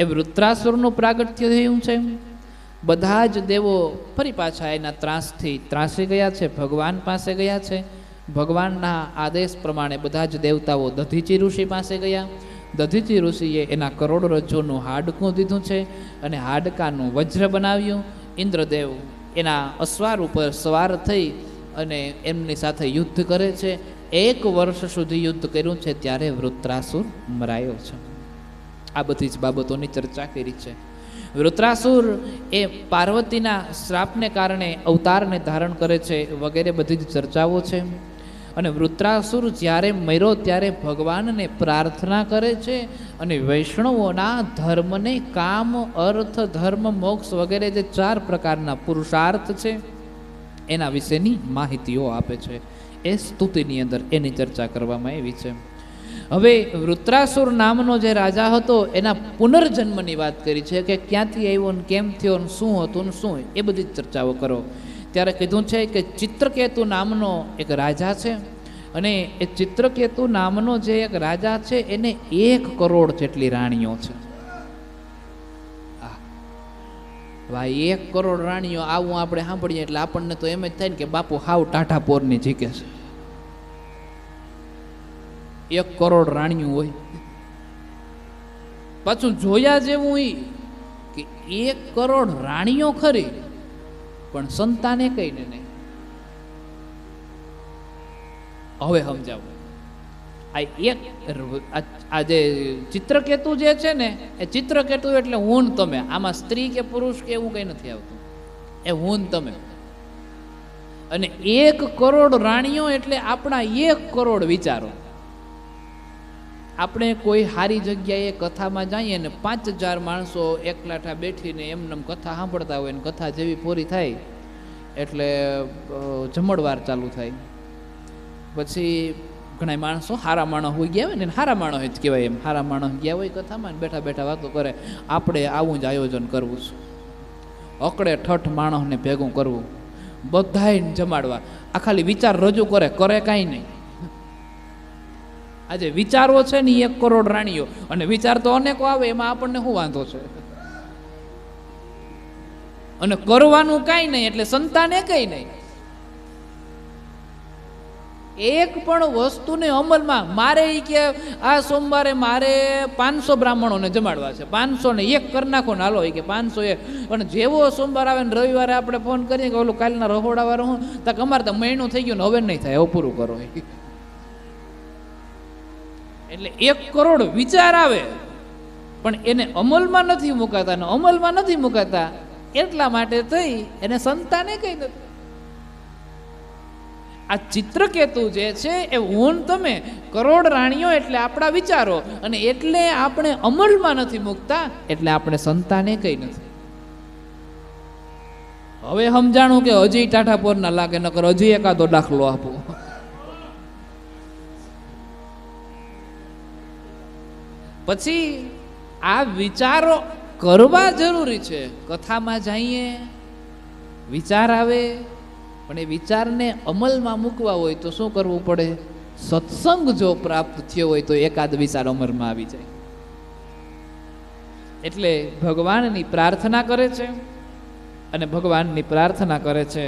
એ વૃત્રાસુરનું પ્રાગટ્ય થયું છે. બધા જ દેવો ફરી પાછા એના ત્રાસથી ત્રાસી ગયા છે, ભગવાન પાસે ગયા છે. ભગવાનના આદેશ પ્રમાણે બધા જ દેવતાઓ દધીચી ઋષિ પાસે ગયા. દધીચી ઋષિએ એના કરોડરજ્જુનું હાડકું દીધું છે અને હાડકાનું વજ્ર બનાવ્યું. ઇન્દ્રદેવ એના અશ્વાર ઉપર સવાર થઈ અને એમની સાથે યુદ્ધ કરે છે. 1 વર્ષ સુધી યુદ્ધ કર્યું છે, ત્યારે વૃત્રાસુર મરાયો છે. આ બધી જ બાબતોની ચર્ચા કરી છે. વૃત્રાસુર એ પાર્વતીના શ્રાપને કારણે અવતારને ધારણ કરે છે વગેરે બધી જ ચર્ચાઓ છે. અને વૃત્રાસુર જ્યારે મર્યો ત્યારે ભગવાનને પ્રાર્થના કરે છે અને વૈષ્ણવોના ધર્મને કામ, અર્થ, ધર્મ, મોક્ષ વગેરે જે 4 પ્રકારના પુરુષાર્થ છે એના વિશેની માહિતીઓ આપે છે. એ સ્તુતિની અંદર એની ચર્ચા કરવામાં આવી છે. હવે વૃત્રાસુર નામનો જે રાજા હતો એના પુનર્જન્મની વાત કરી છે કે ક્યાંથી આવ્યો ને કેમ થયો ને શું હતું ને શું, એ બધી ચર્ચાઓ કરો. ત્યારે કીધું છે કે ચિત્રકેતુ નામનો એક રાજા છે અને એ ચિત્રકેતુ નામનો જે એક રાજા છે એને 1 કરોડ જેટલી રાણીઓ છે. ભાઈ 1 કરોડ રાણીઓ આવું આપણે સાંભળીએ એટલે આપણને તો એમ જ થાય ને કે બાપુ હાવ ટાઢા પોરની જીકે છે. 1 કરોડ રાણીઓ હોય, પાછું જોયા જેવું ઈ કે 1 કરોડ રાણીઓ ખરી પણ સંતાને કહીને નહીં. હવે સમજાવું. આ એક આ જે ચિત્રકેતુ જે છે ને એ ચિત્રકેતુ એટલે હું ને તમે, આમાં સ્ત્રી કે પુરુષ કે એવું કંઈ નથી આવતું, એ હું ને તમે. અને 1 કરોડ રાણીઓ એટલે આપણા 1 કરોડ વિચારો. આપણે કોઈ સારી જગ્યાએ કથામાં જઈએ ને 5000 માણસો એકલાઠા બેઠીને એમને કથા સાંભળતા હોય ને કથા જેવી પૂરી થાય એટલે જમણવાર ચાલુ થાય. પછી ઘણા માણસો હારા માણસ હોઈ ગયા હોય ને હારા માણસ જ કહેવાય, એમ હારા માણસ ગયા હોય કથામાં બેઠા બેઠા વાતો કરે. આપણે આવું જ આયોજન કરવું છે, અકડે ઠઠ માણસને ભેગું કરવું, બધાને જમાડવા. આ ખાલી વિચાર રજૂ કરે કાંઈ નહીં. આજે વિચારો છે ને 1 કરોડ રાણીઓ, અને વિચાર તો અનેકો આવે, એમાં આપણને શું વાંધો છે? અને કરવાનું કાંઈ નહીં, એટલે સંતાને કંઈ નહીં. એક પણ વસ્તુને અમલમાં મારે કે આ સોમવારે મારે 500 બ્રાહ્મણોને જમાડવા છે, 500 ને 1 કરી નાખો ને હાલો કે 501. અને જેવો સોમવાર આવે ને રવિવારે આપણે ફોન કરીએ કે ઓલું કાલના રહોડાવાળો હું તક અમારે તો મહિનું થઈ ગયું ને હવે નહીં થાય, હવે પૂરું કરો. એટલે 1 કરોડ વિચાર આવે પણ એને અમલમાં નથી મુકાતા, ને અમલમાં નથી મુકાતા એટલા માટે થઈ એને સંતાને કઈ નથી. આ ચિત્રકેતુ જે છે એ હું તમે કરોડ રાણીઓ એટલે આપણા વિચારો, અને એટલે આપણે અમલમાં નથી મૂકતા એટલે આપણે સંતાને કઈ નથી. હવે સમજાણું કે હજી ટાઢાપોર ના લાગે, નકર હજી એકાદો દાખલો આપો. પછી આ વિચારો કરવા જરૂરી છે. કથામાં જઈએ વિચાર આવે, પણ એ વિચારને અમલમાં મૂકવા હોય તો શું કરવું પડે? સત્સંગ જો પ્રાપ્ત થયો હોય તો એકાદ વિચાર અમરમાં આવી જાય. એટલે ભગવાનની પ્રાર્થના કરે છે, અને ભગવાનની પ્રાર્થના કરે છે.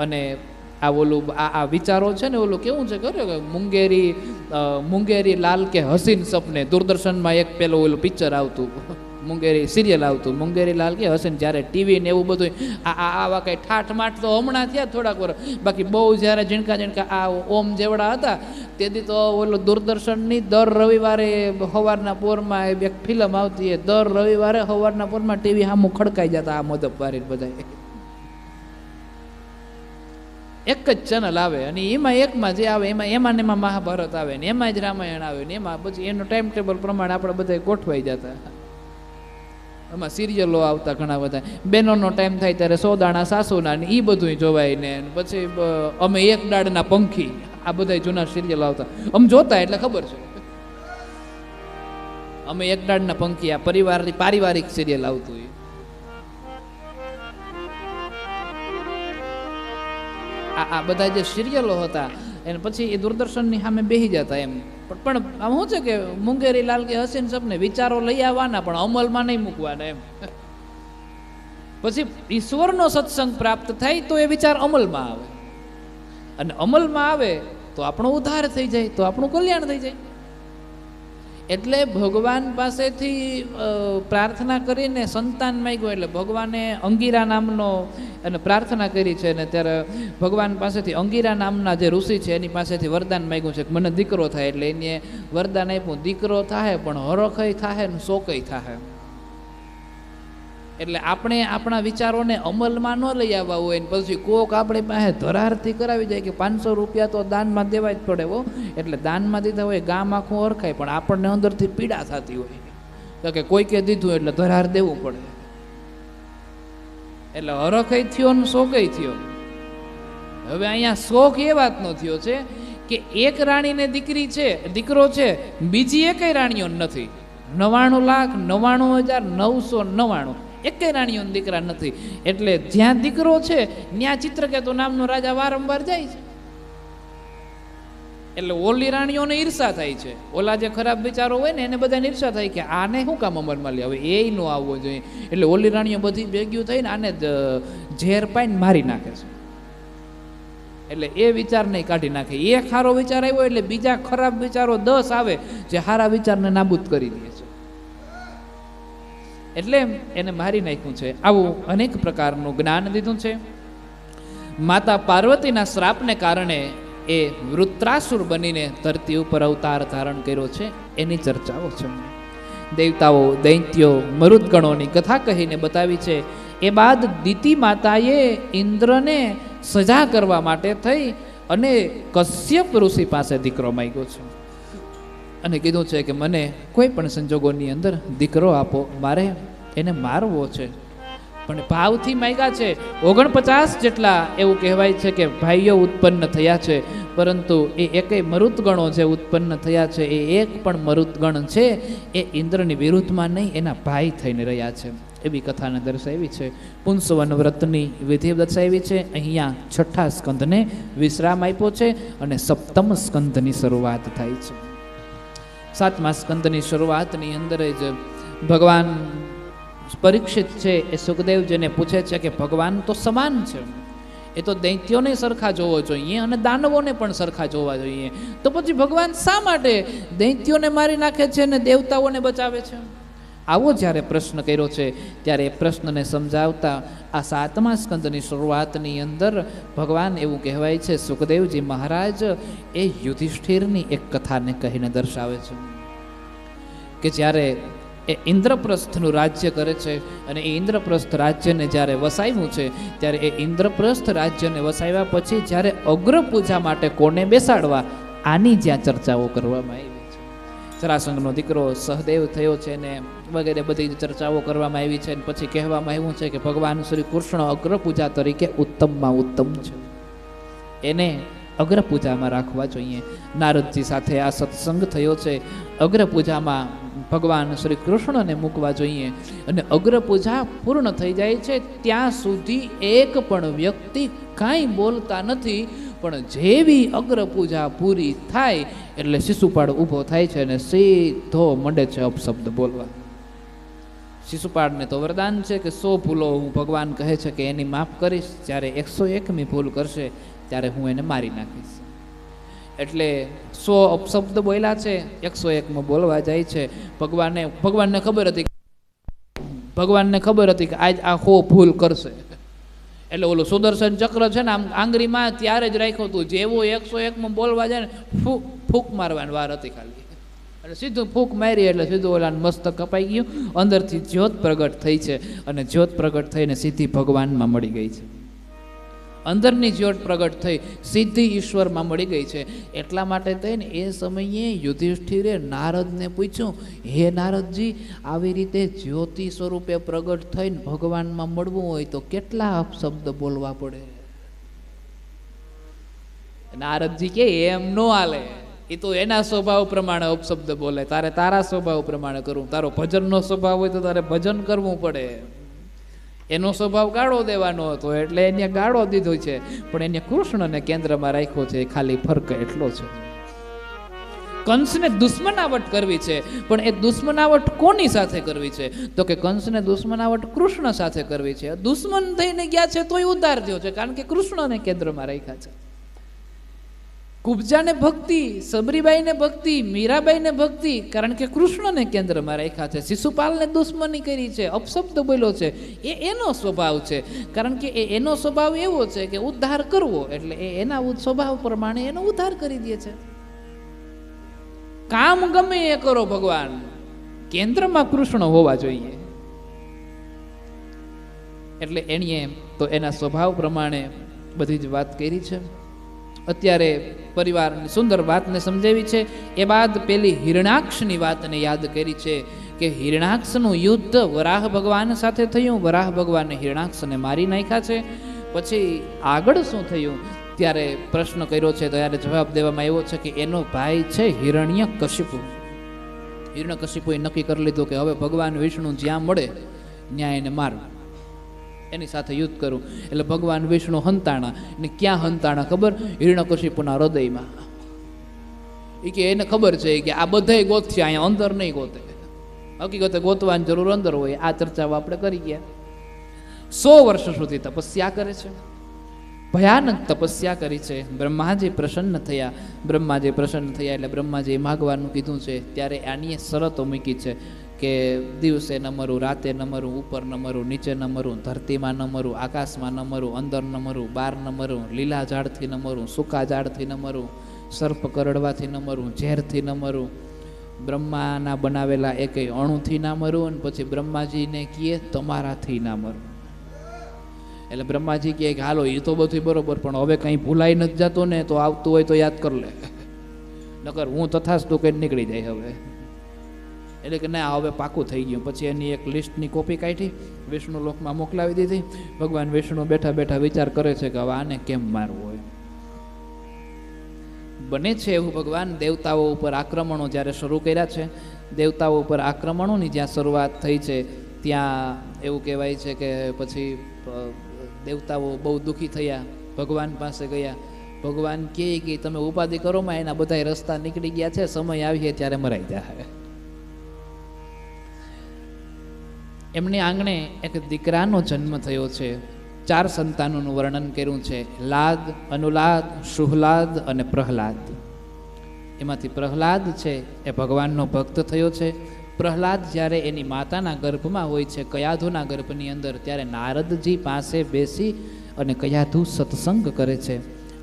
અને આ ઓલું આ વિચારો છે ને, ઓલું કેવું છે ખબર કે મુંગેરી લાલ કે હસીન સપને, દૂરદર્શનમાં એક પેલું ઓલું પિક્ચર આવતું, મુંગેરી સિરિયલ આવતું, મુંગેરી લાલ કે હસીન. જ્યારે ટીવી ને એવું બધું આવા કંઈ ઠાઠમાઠ તો હમણાં થયા થોડાક વર્ષ, બાકી બહુ જ્યારે ઝીણકા આ ઓમ જેવડા હતા તેથી તો ઓલું દૂરદર્શનની દર રવિવારે સવારના પોરમાં એક ફિલ્મ આવતી, એ દર રવિવારે સવારના પોરમાં ટીવી સામું ખડકાઈ જતા આ મોદપ વારી બધા. એક જ ચેનલ આવે અને એમાં એકમાં જે આવે એમાં ને એમાં મહાભારત આવે ને એમાં જ રામાયણ આવે ને એમાં પછી એનું ટાઈમ ટેબલ પ્રમાણે આપણે બધા ગોઠવાઈ જતા. એમાં સિરિયલો આવતા ઘણા બધા, બહેનોનો ટાઈમ થાય ત્યારે સોદાણા સાસુના ને એ બધું જોવાય ને પછી અમે એક દાડના પંખી, આ બધા જૂના સિરિયલ આવતા. અમે જોતા એટલે ખબર છે. અમે એક દાડના પંખી, આ પારિવારિક સિરિયલ આવતું. આ બધા જે સિરિયલો હતા એને પછી એ દૂરદર્શનની સામે બેસી જતા એમ. પણ આમ શું છે કે મુંગેરી લાલ કે હસીન સપને વિચારો લઈ આવવાના પણ અમલમાં નહીં મૂકવાના એમ. પછી ઈશ્વરનો સત્સંગ પ્રાપ્ત થાય તો એ વિચાર અમલમાં આવે, અને અમલમાં આવે તો આપણો ઉદ્ધાર થઈ જાય, તો આપણું કલ્યાણ થઈ જાય. એટલે ભગવાન પાસેથી પ્રાર્થના કરીને સંતાન માંગ્યું, એટલે ભગવાને અંગીરા નામનો અને પ્રાર્થના કરી છે. ને ત્યારે ભગવાન પાસેથી અંગીરા નામના જે ઋષિ છે એની પાસેથી વરદાન માંગ્યું છે કે મને દીકરો થાય. એટલે એને વરદાન આપ્યું, દીકરો થાય પણ હરખય થાય ને શોકય થાય. એટલે આપણે આપણા વિચારોને અમલમાં ન લઈ આવવા હોય ને પછી કોક આપણી પાસે ધરારથી કરાવી જાય કે 500 રૂપિયા તો દાનમાં દેવા જ પડે હો, એટલે દાનમાં દીધા હોય ગામ આખું ઓળખાય, પણ આપણને અંદરથી પીડા થતી હોય કે કોઈકે દીધું એટલે ધરાર દેવું પડે. એટલે હરખય થયો ને શોકય થયો. હવે અહીંયા શોખ એ વાતનો થયો છે કે એક રાણીને દીકરો છે, બીજી એકેય રાણીઓ નથી. 99,99,999 એકેય રાણીઓને દીકરા નથી. એટલે જ્યાં દીકરો છે ત્યાં ચિત્રકેતુ નામનો રાજા વારંવાર જાય છે. એટલે ઓલી રાણીઓને ઈર્ષા થાય છે, ઓલા જે ખરાબ વિચારો હોય ને એને બધાને ઈર્ષા થાય કે આને શું કામ અમરમાં લે, હવે એ ન આવવો જોઈએ. એટલે ઓલી રાણીઓ બધી ભેગ્યું થઈને આને ઝેર પાઈને મારી નાખે છે. એટલે એ વિચાર નહીં કાઢી નાખે. એક સારો વિચાર આવ્યો એટલે બીજા ખરાબ વિચારો 10 આવે જે સારા વિચારને નાબૂદ કરી દે છે. એટલે એને મારી નાખ્યું છે. આવું અનેક પ્રકારનું જ્ઞાન દીધું છે. માતા પાર્વતીના શ્રાપને કારણે એ વૃત્રાસુર બનીને ધરતી ઉપર અવતાર ધારણ કર્યો છે એની ચર્ચાઓ છે. દેવતાઓ, દૈત્યો, મરુદગણોની કથા કહીને બતાવી છે. એ બાદ દિતિ માતાએ ઇન્દ્રને સજા કરવા માટે થઈ અને કશ્યપ ઋષિ પાસે દીકરો માંગ્યો છે અને કીધું છે કે મને કોઈ પણ સંજોગોની અંદર દીકરો આપો, મારે એને મારવો છે. પણ ભાવથી માંગ્યા છે. 49 જેટલા એવું કહેવાય છે કે ભાઈઓ ઉત્પન્ન થયા છે, પરંતુ એ એકેય મરુદગણો જે ઉત્પન્ન થયા છે એ એક પણ મરુદગણ છે એ ઇન્દ્રની વિરુદ્ધમાં નહીં, એના ભાઈ થઈને રહ્યા છે. એવી કથાને દર્શાવી છે. પુંસવન વ્રતની વિધિ દર્શાવી છે. અહીંયા 6ઠા સ્કંધને વિશ્રામ આપ્યો છે અને 7મ સ્કંધની શરૂઆત થાય છે. 7મા સ્કંધની શરૂઆતની અંદર જ ભગવાન પરીક્ષિત છે એ સુખદેવજીને પૂછે છે કે ભગવાન તો સમાન છે, એ તો દૈત્યોને સરખા જોવો જોઈએ અને દાનવોને પણ સરખા જોવા જોઈએ, તો પછી ભગવાન શા માટે દૈત્યોને મારી નાખે છે અને દેવતાઓને બચાવે છે? આવો જ્યારે પ્રશ્ન કર્યો છે ત્યારે એ પ્રશ્નને સમજાવતા આ 7મા સ્કંદની શરૂઆતની અંદર ભગવાન એવું કહેવાય છે, સુખદેવજી મહારાજ એ યુધિષ્ઠિરની એક કથાને કહીને દર્શાવે છે કે જ્યારે એ ઇન્દ્રપ્રસ્થનું રાજ્ય કરે છે અને એ ઇન્દ્રપ્રસ્થ રાજ્યને જ્યારે વસાવ્યું છે ત્યારે એ ઇન્દ્રપ્રસ્થ રાજ્યને વસાવ્યા પછી જ્યારે અગ્ર પૂજા માટે કોને બેસાડવા, આની જ્યાં ચર્ચાઓ કરવામાં આવી છે. જરાસંઘનો દીકરો સહદેવ થયો છે ને વગેરે બધી ચર્ચાઓ કરવામાં આવી છે. અને પછી કહેવામાં આવ્યું છે કે ભગવાન શ્રી કૃષ્ણ અગ્ર પૂજા તરીકે ઉત્તમમાં ઉત્તમ છે, એને અગ્ર પૂજામાં રાખવા જોઈએ. નારદજી સાથે આ સત્સંગ થયો છે. અગ્ર પૂજામાં ભગવાન શ્રી કૃષ્ણને મૂકવા જોઈએ અને અગ્ર પૂજા પૂર્ણ થઈ જાય છે ત્યાં સુધી એક પણ વ્યક્તિ કાંઈ બોલતા નથી. પણ જેવી અગ્ર પૂજા પૂરી થાય એટલે શિશુપાળ ઊભો થાય છે અને સીધો મંડે છે અપશબ્દ બોલવા. શિશુપાળને તો વરદાન છે કે 100 ભૂલો હું ભગવાન કહે છે કે એની માફ કરીશ, જ્યારે 101મી ભૂલ કરશે ત્યારે હું એને મારી નાખીશ. એટલે 100 અપશબ્દ બોલ્યા છે, 101માં બોલવા જાય છે. ભગવાનને ખબર હતી કે આજ આ 100 ભૂલ કરશે, એટલે ઓલું સુદર્શન ચક્ર છે ને આમ આંગળીમાં ત્યારે જ રાખ્યું હતું. જેવો 101માં બોલવા જાય ને ફૂંક મારવાની વાર હતી ખાલી, એટલે સીધું ફૂંક મારી એટલે સીધું ઓલાનું મસ્તક કપાઈ ગયું. અંદરથી જ્યોત પ્રગટ થઈ છે અને જ્યોત પ્રગટ થઈને સીધી ભગવાનમાં મળી ગઈ છે. અંદરની જ્યોત પ્રગટ થઈ સીધી ઈશ્વરમાં મળી ગઈ છે. એટલા માટે થઈને એ સમયે યુધિષ્ઠિરે નારદને પૂછ્યું, હે નારદજી, આવી રીતે જ્યોતિ સ્વરૂપે પ્રગટ થઈને ભગવાનમાં મળવું હોય તો કેટલા અપશબ્દ બોલવા પડે? નારદજી કે એમ નો હાલે, એ તો એના સ્વભાવ પ્રમાણે અપશબ્દ બોલે, તારે તારા સ્વભાવ પ્રમાણે કરવું. તારો ભજનનો સ્વભાવ હોય તો તારે ભજન કરવું પડે. એનો સ્વભાવ ગાળો દેવાનો હતો એટલે એને ગાળો દીધો છે, પણ એને કૃષ્ણને કેન્દ્રમાં રાખ્યો છે. ખાલી ફરક એટલો છે. કંસને દુશ્મનાવટ કરવી છે, પણ એ દુશ્મનાવટ કોની સાથે કરવી છે? તો કે કંસને દુશ્મનાવટ કૃષ્ણ સાથે કરવી છે. દુશ્મન થઈને ગયા છે તોય ઉદ્ધાર થયો છે, કારણ કે કૃષ્ણને કેન્દ્રમાં રાખ્યા છે. કુબજાને ભક્તિ, સબરીબાઈને ભક્તિ, મીરાબાઈને ભક્તિ, કારણ કે કૃષ્ણને કેન્દ્રમાં રાખ્યા છે. શિશુપાલને દુશ્મની કરી છે, અપશબ્દ બોલ્યો છે, એ એનો સ્વભાવ છે, કારણ કે એનો સ્વભાવ એવો છે કે ઉદ્ધાર કરવો, એટલે એના સ્વભાવ પ્રમાણે એનો ઉદ્ધાર કરી દે છે. કામ ગમે એ કરો, ભગવાન કેન્દ્રમાં કૃષ્ણ હોવા જોઈએ. એટલે એણીએ તો એના સ્વભાવ પ્રમાણે બધી જ વાત કરી છે. અત્યારે પરિવારની સુંદર વાતને સમજાવી છે. એ બાદ પેલી હિરણાક્ષની વાતને યાદ કરી છે કે હિરણાક્ષનું યુદ્ધ વરાહ ભગવાન સાથે થયું. વરાહ ભગવાને હિરણાક્ષને મારી નાખ્યા છે. પછી આગળ શું થયું ત્યારે પ્રશ્ન કર્યો છે, ત્યારે જવાબ દેવામાં આવ્યો છે કે એનો ભાઈ છે હિરણ્યકશિપુ. હિરણ્યકશિપુએ નક્કી કરી લીધું કે હવે ભગવાન વિષ્ણુ જ્યાં મળે ત્યાં એને મારવું, એની સાથે યુદ્ધ કરું. એટલે ભગવાન વિષ્ણુ હંતાણા, ને ક્યાં હંતાણા ખબર? હિરણ્યકશિપુના હૃદયમાં. એ કે એને ખબર છે કે આ બધાય ગોતશે, અહીંયા અંદર નહીં ગોતે, હકીકતે ગોતવાની જરૂર અંદર હોય. આ ચર્ચાઓ આપણે કરી ગયા. 100 વર્ષ સુધી તપસ્યા કરે છે, ભયાનક તપસ્યા કરી છે. બ્રહ્માજી પ્રસન્ન થયા. બ્રહ્માજી પ્રસન્ન થયા એટલે બ્રહ્માજી માગવાનું કીધું છે. ત્યારે આની શરતો મૂકી છે કે દિવસે ન મરું, રાતે ન મરું, ઉપર ન મરું, નીચે ન મરું, ધરતીમાં ન મરું, આકાશમાં ન મરું, અંદર ન મરું, બહાર ન મરું, લીલા ઝાડથી ન મરું, સૂકા ઝાડથી ન મરું, સર્પ કરડવાથી ન મરું, ઝેરથી ન મરું, બ્રહ્માના બનાવેલા એકેય અણુથી ના મરું, અને પછી બ્રહ્માજીને કહે તમારાથી ના મરું. એટલે બ્રહ્માજી કહે કે હાલો એ તો બધું બરોબર, પણ હવે કંઈ ભૂલાઈ નથી જતું ને, તો આવતું હોય તો યાદ કર લે, નકર હું તથાસ્તુ કઈ નીકળી જાય હવે. એટલે કે ના હવે પાકું થઈ ગયું. પછી એની એક લિસ્ટની કોપી કાઢી, વિષ્ણુ લોકમાં મોકલાવી દીધી. ભગવાન વિષ્ણુ બેઠા બેઠા વિચાર કરે છે કે હવે આને કેમ મારવું હોય. બને છે એવું ભગવાન દેવતાઓ ઉપર આક્રમણો જ્યારે શરૂ કર્યા છે, દેવતાઓ ઉપર આક્રમણોની જ્યાં શરૂઆત થઈ છે ત્યાં એવું કહેવાય છે કે પછી દેવતાઓ બહુ દુઃખી થયા, ભગવાન પાસે ગયા. ભગવાન કહે કે તમે ઉપાધિ કરોમાં એના બધા રસ્તા નીકળી ગયા છે, સમય આવીએ ત્યારે મરાઈ જાય. એમની આંગણે એક દીકરાનો જન્મ થયો છે. 4 સંતાનોનું વર્ણન કર્યું છે: લાદ, અનુલાદ, શુહલાદ અને પ્રહલાદ. એમાંથી પ્રહલાદ છે એ ભગવાનનો ભક્ત થયો છે. પ્રહલાદ જ્યારે એની માતાના ગર્ભમાં હોય છે, કયાધુના ગર્ભની અંદર, ત્યારે નારદજી પાસે બેસી અને કયાધુ સત્સંગ કરે છે.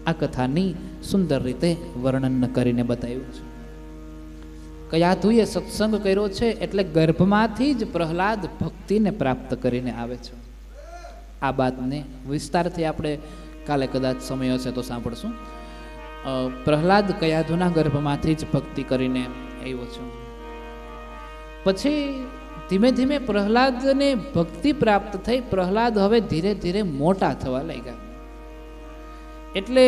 આ કથાની સુંદર રીતે વર્ણન કરીને બતાવ્યું છે. કયાધુએ સત્સંગ કર્યો છે એટલે ગર્ભમાંથી જ પ્રહલાદ ભક્તિને પ્રાપ્ત કરીને આવે છે. આ બાતને વિસ્તારથી આપણે કાલે કદાચ સમય હશે તો સાંભળશું. પ્રહલાદ કયાધુના ગર્ભમાંથી જ ભક્તિ કરીને આવ્યો છે. પછી ધીમે ધીમે પ્રહલાદને ભક્તિ પ્રાપ્ત થઈ. પ્રહલાદ હવે ધીરે ધીરે મોટા થવા લાગ્યા. એટલે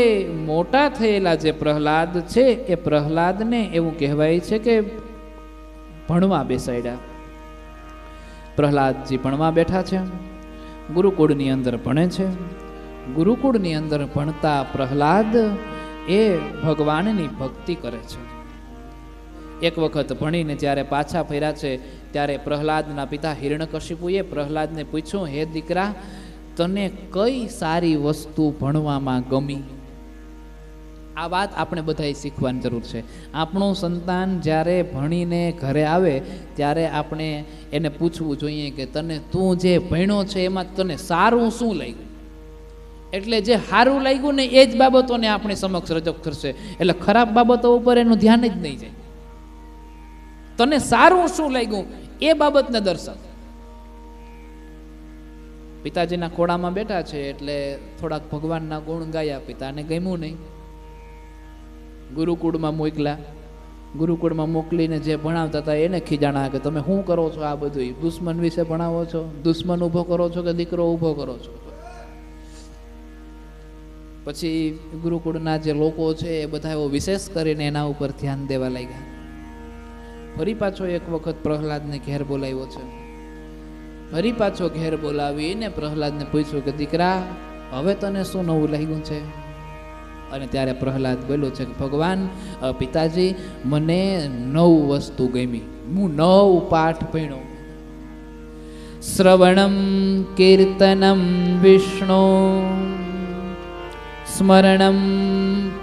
મોટા થયેલા જે પ્રહલાદ છે એ પ્રહલાદને એવું કહેવાય છે કે ભણવા બેસાડ્યા. પ્રહલાદજી ભણવા બેઠા છે, ગુરુકુળની અંદર ભણે છે. ગુરુકુળની અંદર ભણતા પ્રહલાદ એ ભગવાનની ભક્તિ કરે છે. એક વખત ભણીને જ્યારે પાછા ફર્યા છે ત્યારે પ્રહલાદના પિતા હિરણ્યકશિપુએ પ્રહલાદને પૂછ્યું, હે દીકરા, તને કઈ સારી વસ્તુ ભણવામાં ગમી? આ વાત આપણે બધાએ શીખવાની જરૂર છે. આપણું સંતાન જ્યારે ભણીને ઘરે આવે ત્યારે આપણે એને પૂછવું જોઈએ કે તને તું જે ભણ્યો છે એમાં તને સારું શું લાગ્યું? એટલે જે સારું લાગ્યું ને એ જ બાબતોને આપણે સમક્ષ રજૂ કરશે. એટલે ખરાબ બાબતો ઉપર એનું ધ્યાન જ નહીં જાય. તને સારું શું લાગ્યું એ બાબતને દર્શાવ. પિતાજીના ખોળામાં બેઠા છે એટલે થોડાક ભગવાનના ગુણ ગાયા. પિતાને ગમ્યું નહીં. ગુરુકુળમાં મોકલા. ગુરુકુળમાં મોકલીને જે ભણાવતા હતા એને ખીજાણા કે તમે શું કરો છો? આ બધું દુશ્મન વિશે ભણાવો છો? દુશ્મન ઊભો કરો છો કે દીકરો ઊભો કરો છો? પછી ગુરુકુળના જે લોકો છે એ બધા એવો વિશેષ કરીને એના ઉપર ધ્યાન દેવા લાગ્યા. ફરી પાછો એક વખત પ્રહલાદને ઘેર બોલાવ્યો છે. ફરી પાછો ઘેર બોલાવીને પ્રહલાદને પૂછ્યું કે દીકરા, હવે તને શું નવું લાગ્યું છે? અને ત્યારે પ્રહલાદ બોલ્યો છે કે ભગવાન, પિતાજી, મને 9 વસ્તુ ગમી. હું 9 પાઠ ભણ્યો. શ્રવણમ કીર્તનમ વિષ્ણુ, સ્મરણમ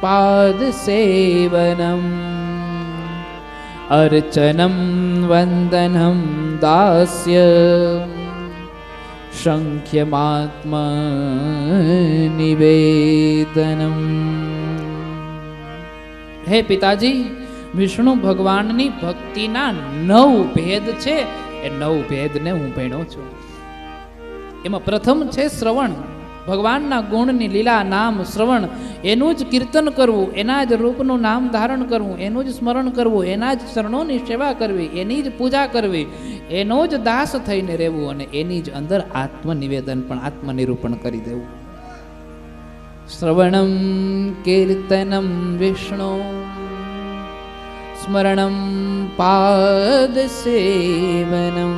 પાદ સેવનમ, અર્ચનમ વંદનમ દાસ્ય, શંખ્યમાત્મ નિવેદનમ. હે પિતાજી, વિષ્ણુ ભગવાનની ભક્તિના 9 ભેદ છે. એ 9 ભેદને હું ભણ્યો છું. એમાં પ્રથમ છે શ્રવણ. ભગવાનના ગુણની લીલા નામ શ્રવણ, એનું જ કીર્તન કરવું, એના જ રૂપનું નામ ધારણ કરવું, એનું જ સ્મરણ કરવું, એના જ ચરણોની સેવા કરવી, એની જ પૂજા કરવી, એનો જ દાસ થઈને રહેવું, અને એની જ અંદર આત્મનિવેદન પણ આત્મનિરૂપણ કરી દેવું. શ્રવણમ કીર્તનમ વિષ્ણુ, સ્મરણમ પાદ સેવનમ,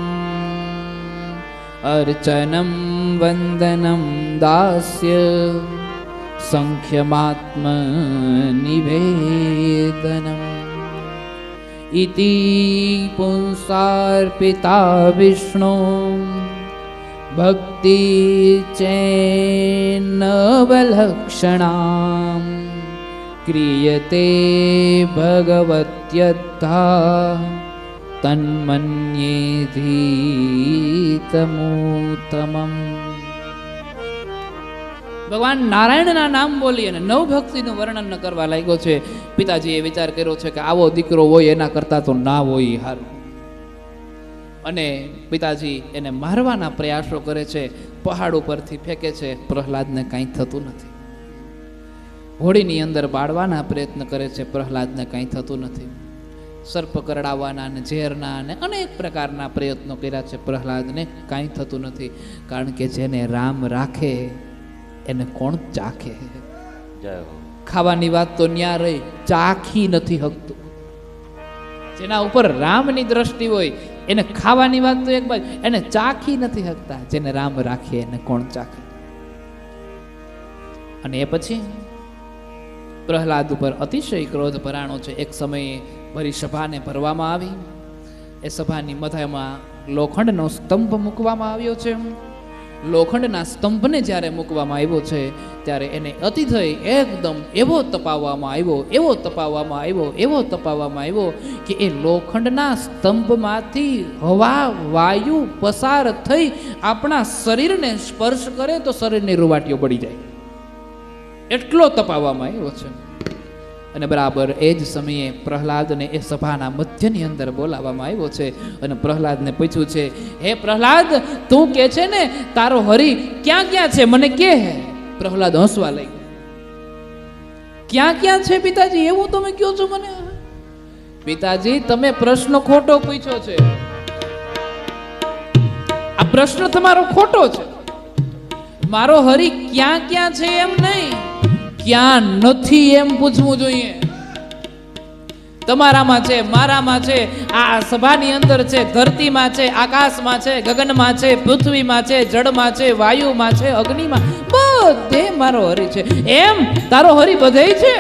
અર્ચનમ વંદનમ દાસ્ય, સંખ્યમાત્મ નિવેદનમ. ઇતિ પુંસાર્પિતા વિષ્ણુ, ભક્તિ ચેન્નવલક્ષણા, ક્રિયતે ભગવત્યથા તન્મન્યેધીતમુત્તમમ. ભગવાન નારાયણના નામ બોલી અને નવભક્તિનું વર્ણન કરવા લાગ્યો છે. પિતાજીએ વિચાર કર્યો છે કે આવો દીકરો હોય એના કરતા તો ના હોય સારું. અને પિતાજી એને મારવાના પ્રયાસો કરે છે, પહાડ ઉપરથી ફેંકે છે, પ્રહલાદને કાંઈ થતું નથી. હોડીની અંદર બાળવાના પ્રયત્ન કરે છે, પ્રહલાદને કાંઈ થતું નથી. સર્પ કરડાવવાના અને ઝેરના અને અનેક પ્રકારના પ્રયત્નો કર્યા છે, પ્રહલાદને કાંઈ થતું નથી. કારણ કે જેને રામ રાખે એને કોણ ચાખે? જય હો. ખાવાની વાત તો ન્યા રહી, ચાખી નથી હકતું. જેના ઉપર રામની દ્રષ્ટિ હોય એને ખાવાની વાત તો એક બાજુ, એને ચાખી નથી હકતા. જેને રામ રાખે એને કોણ ચાખે? અને એ પછી પ્રહલાદ ઉપર અતિશય ક્રોધ ભરાણો છે. એક સમયે ભરી સભાને ભરવામાં આવી. એ સભાની મધ્યમાં લોખંડનો સ્તંભ મૂકવામાં આવ્યો છે. લોખંડના સ્તંભને જ્યારે મૂકવામાં આવ્યો છે ત્યારે એને અતિથય એકદમ એવો તપાવવામાં આવ્યો કે એ લોખંડના સ્તંભમાંથી હવા વાયુ પસાર થઈ આપણા શરીરને સ્પર્શ કરે તો શરીરની રૂવાટીઓ પડી જાય, એટલો તપાવવામાં આવ્યો છે. અને બરાબર એ જ સમયે પ્રહલાદને એ સભાના મધ્યની અંદર બોલાવવામાં આવ્યો છે અને પ્રહલાદને પૂછ્યું છે, હે પ્રહલાદ, તું કે છે ને તારો હરી ક્યાં ક્યાં છે, મને કે. પ્રહલાદ હસવા લાગ્યો. ક્યાં ક્યાં છે પિતાજી, એવું તમે કહો છો મને? પિતાજી, તમે પ્રશ્ન ખોટો પૂછ્યો છે. આ પ્રશ્ન તમારો ખોટો છે. મારો હરી ક્યાં ક્યાં છે એમ નહીં, ક્યાં નથી એમ પૂછવું જોઈએ. તમારામાં છે, મારામાં છે, આ સભાની અંદર છે, ધરતીમાં છે, આકાશમાં છે, ગગનમાં છે, પૃથ્વીમાં છે, જળમાં છે, વાયુમાં છે, અગ્નિમાં, બધે મારો હરી છે. એમ તારો હરી બધેય છે?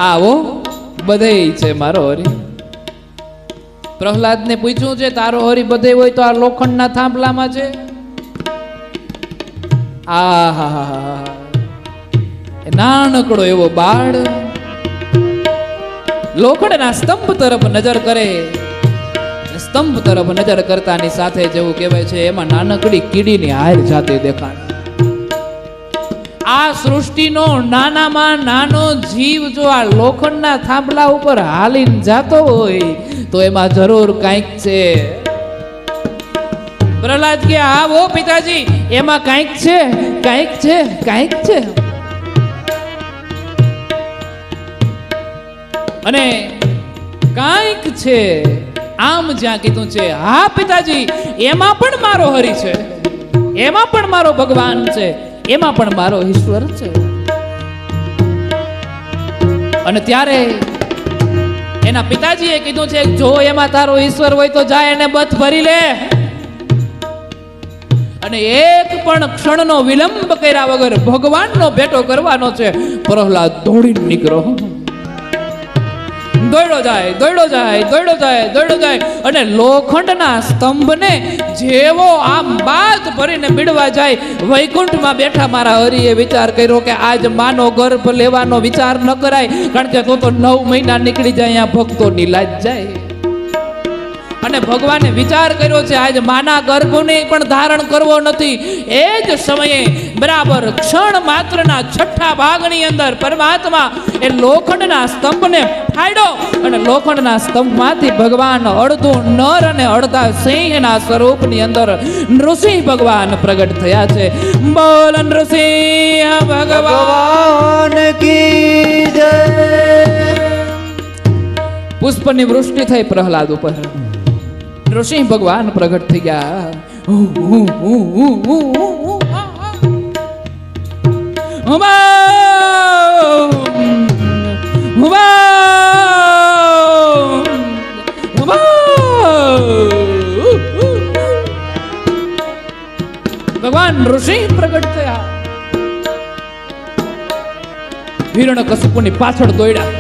આવો બધેય છે મારો હરી. પ્રહલાદને પૂછ્યું છે, તારો હરી બધે હોય તો આ લોખંડના થાંભલામાં છે? આહા, નાનકડો એવો બાળ લોખંડના સ્તંભ તરફ નજર કરે. સ્તંભ તરફ નજર કરતાની સાથે જેવું કહેવાય છે એમાં નાનકડી કીડીની હાર જાતે દેખાય. આ સૃષ્ટિનો નાનામાં નાનો જીવ જો આ લોખંડના થાંભલા ઉપર હાલીને જાતો હોય તો એમાં જરૂર કાંઈક છે. પ્રહલાદ કે હા વો પિતાજી, એમાં કાંઈક છે, કાંઈક છે, કાંઈક છે. અને કાંઈક છે આમ જ્યાં કીધું છે, હા પિતાજી, એમાં પણ મારો હરિ છે, એમાં પણ મારો ભગવાન છે, એમાં પણ મારો ઈશ્વર છે. અને ત્યારે એના પિતાજીએ કીધું છે, જો એમાં તારો ઈશ્વર હોય તો જા એને બથ ભરી લે. અને એક પણ ક્ષણનો વિલંબ કર્યા વગર ભગવાનનો ભેટો કરવાનો છે. પ્રહલાદ દોડીને નીકળો, દોડ્યો જાય અને લોખંડના સ્તંભને જેવો આમ બાદ ભરીને બીડવા જાય, વૈકુંઠમાં બેઠા મારા હરિએ વિચાર કર્યો કે આજ માનો ગર્ભ લેવાનો વિચાર ન કરાય, કારણ કે તો 9 મહિના નીકળી જાય, અહીંયા ભક્તો નીલાજ જાય. અને ભગવાને વિચાર કર્યો છે આજ માના ગર્ભને પણ ધારણ કરવો નથી. એ જ સમયે બરાબર ક્ષણ માત્રના 6થા ભાગની અંદર પરમાત્મા એ લોખંડના સ્તંભને ફાડ્યો અને લોખંડના સ્તંભમાંથી ભગવાન અડધું નર અને અડધા સિંહના સ્વરૂપની અંદર નૃસિંહ ભગવાન પ્રગટ થયા છે. બોલ નૃસિંહ ભગવાન કી જય. પુષ્પની વૃષ્ટિ થઈ પ્રહલાદ ઉપર. નૃસિંહ ભગવાન પ્રગટ થઈ ગયા. ભગવાન નૃસિંહ પ્રગટ થયા. હિરણ્યકશિપુની પાછળ દોડ્યા.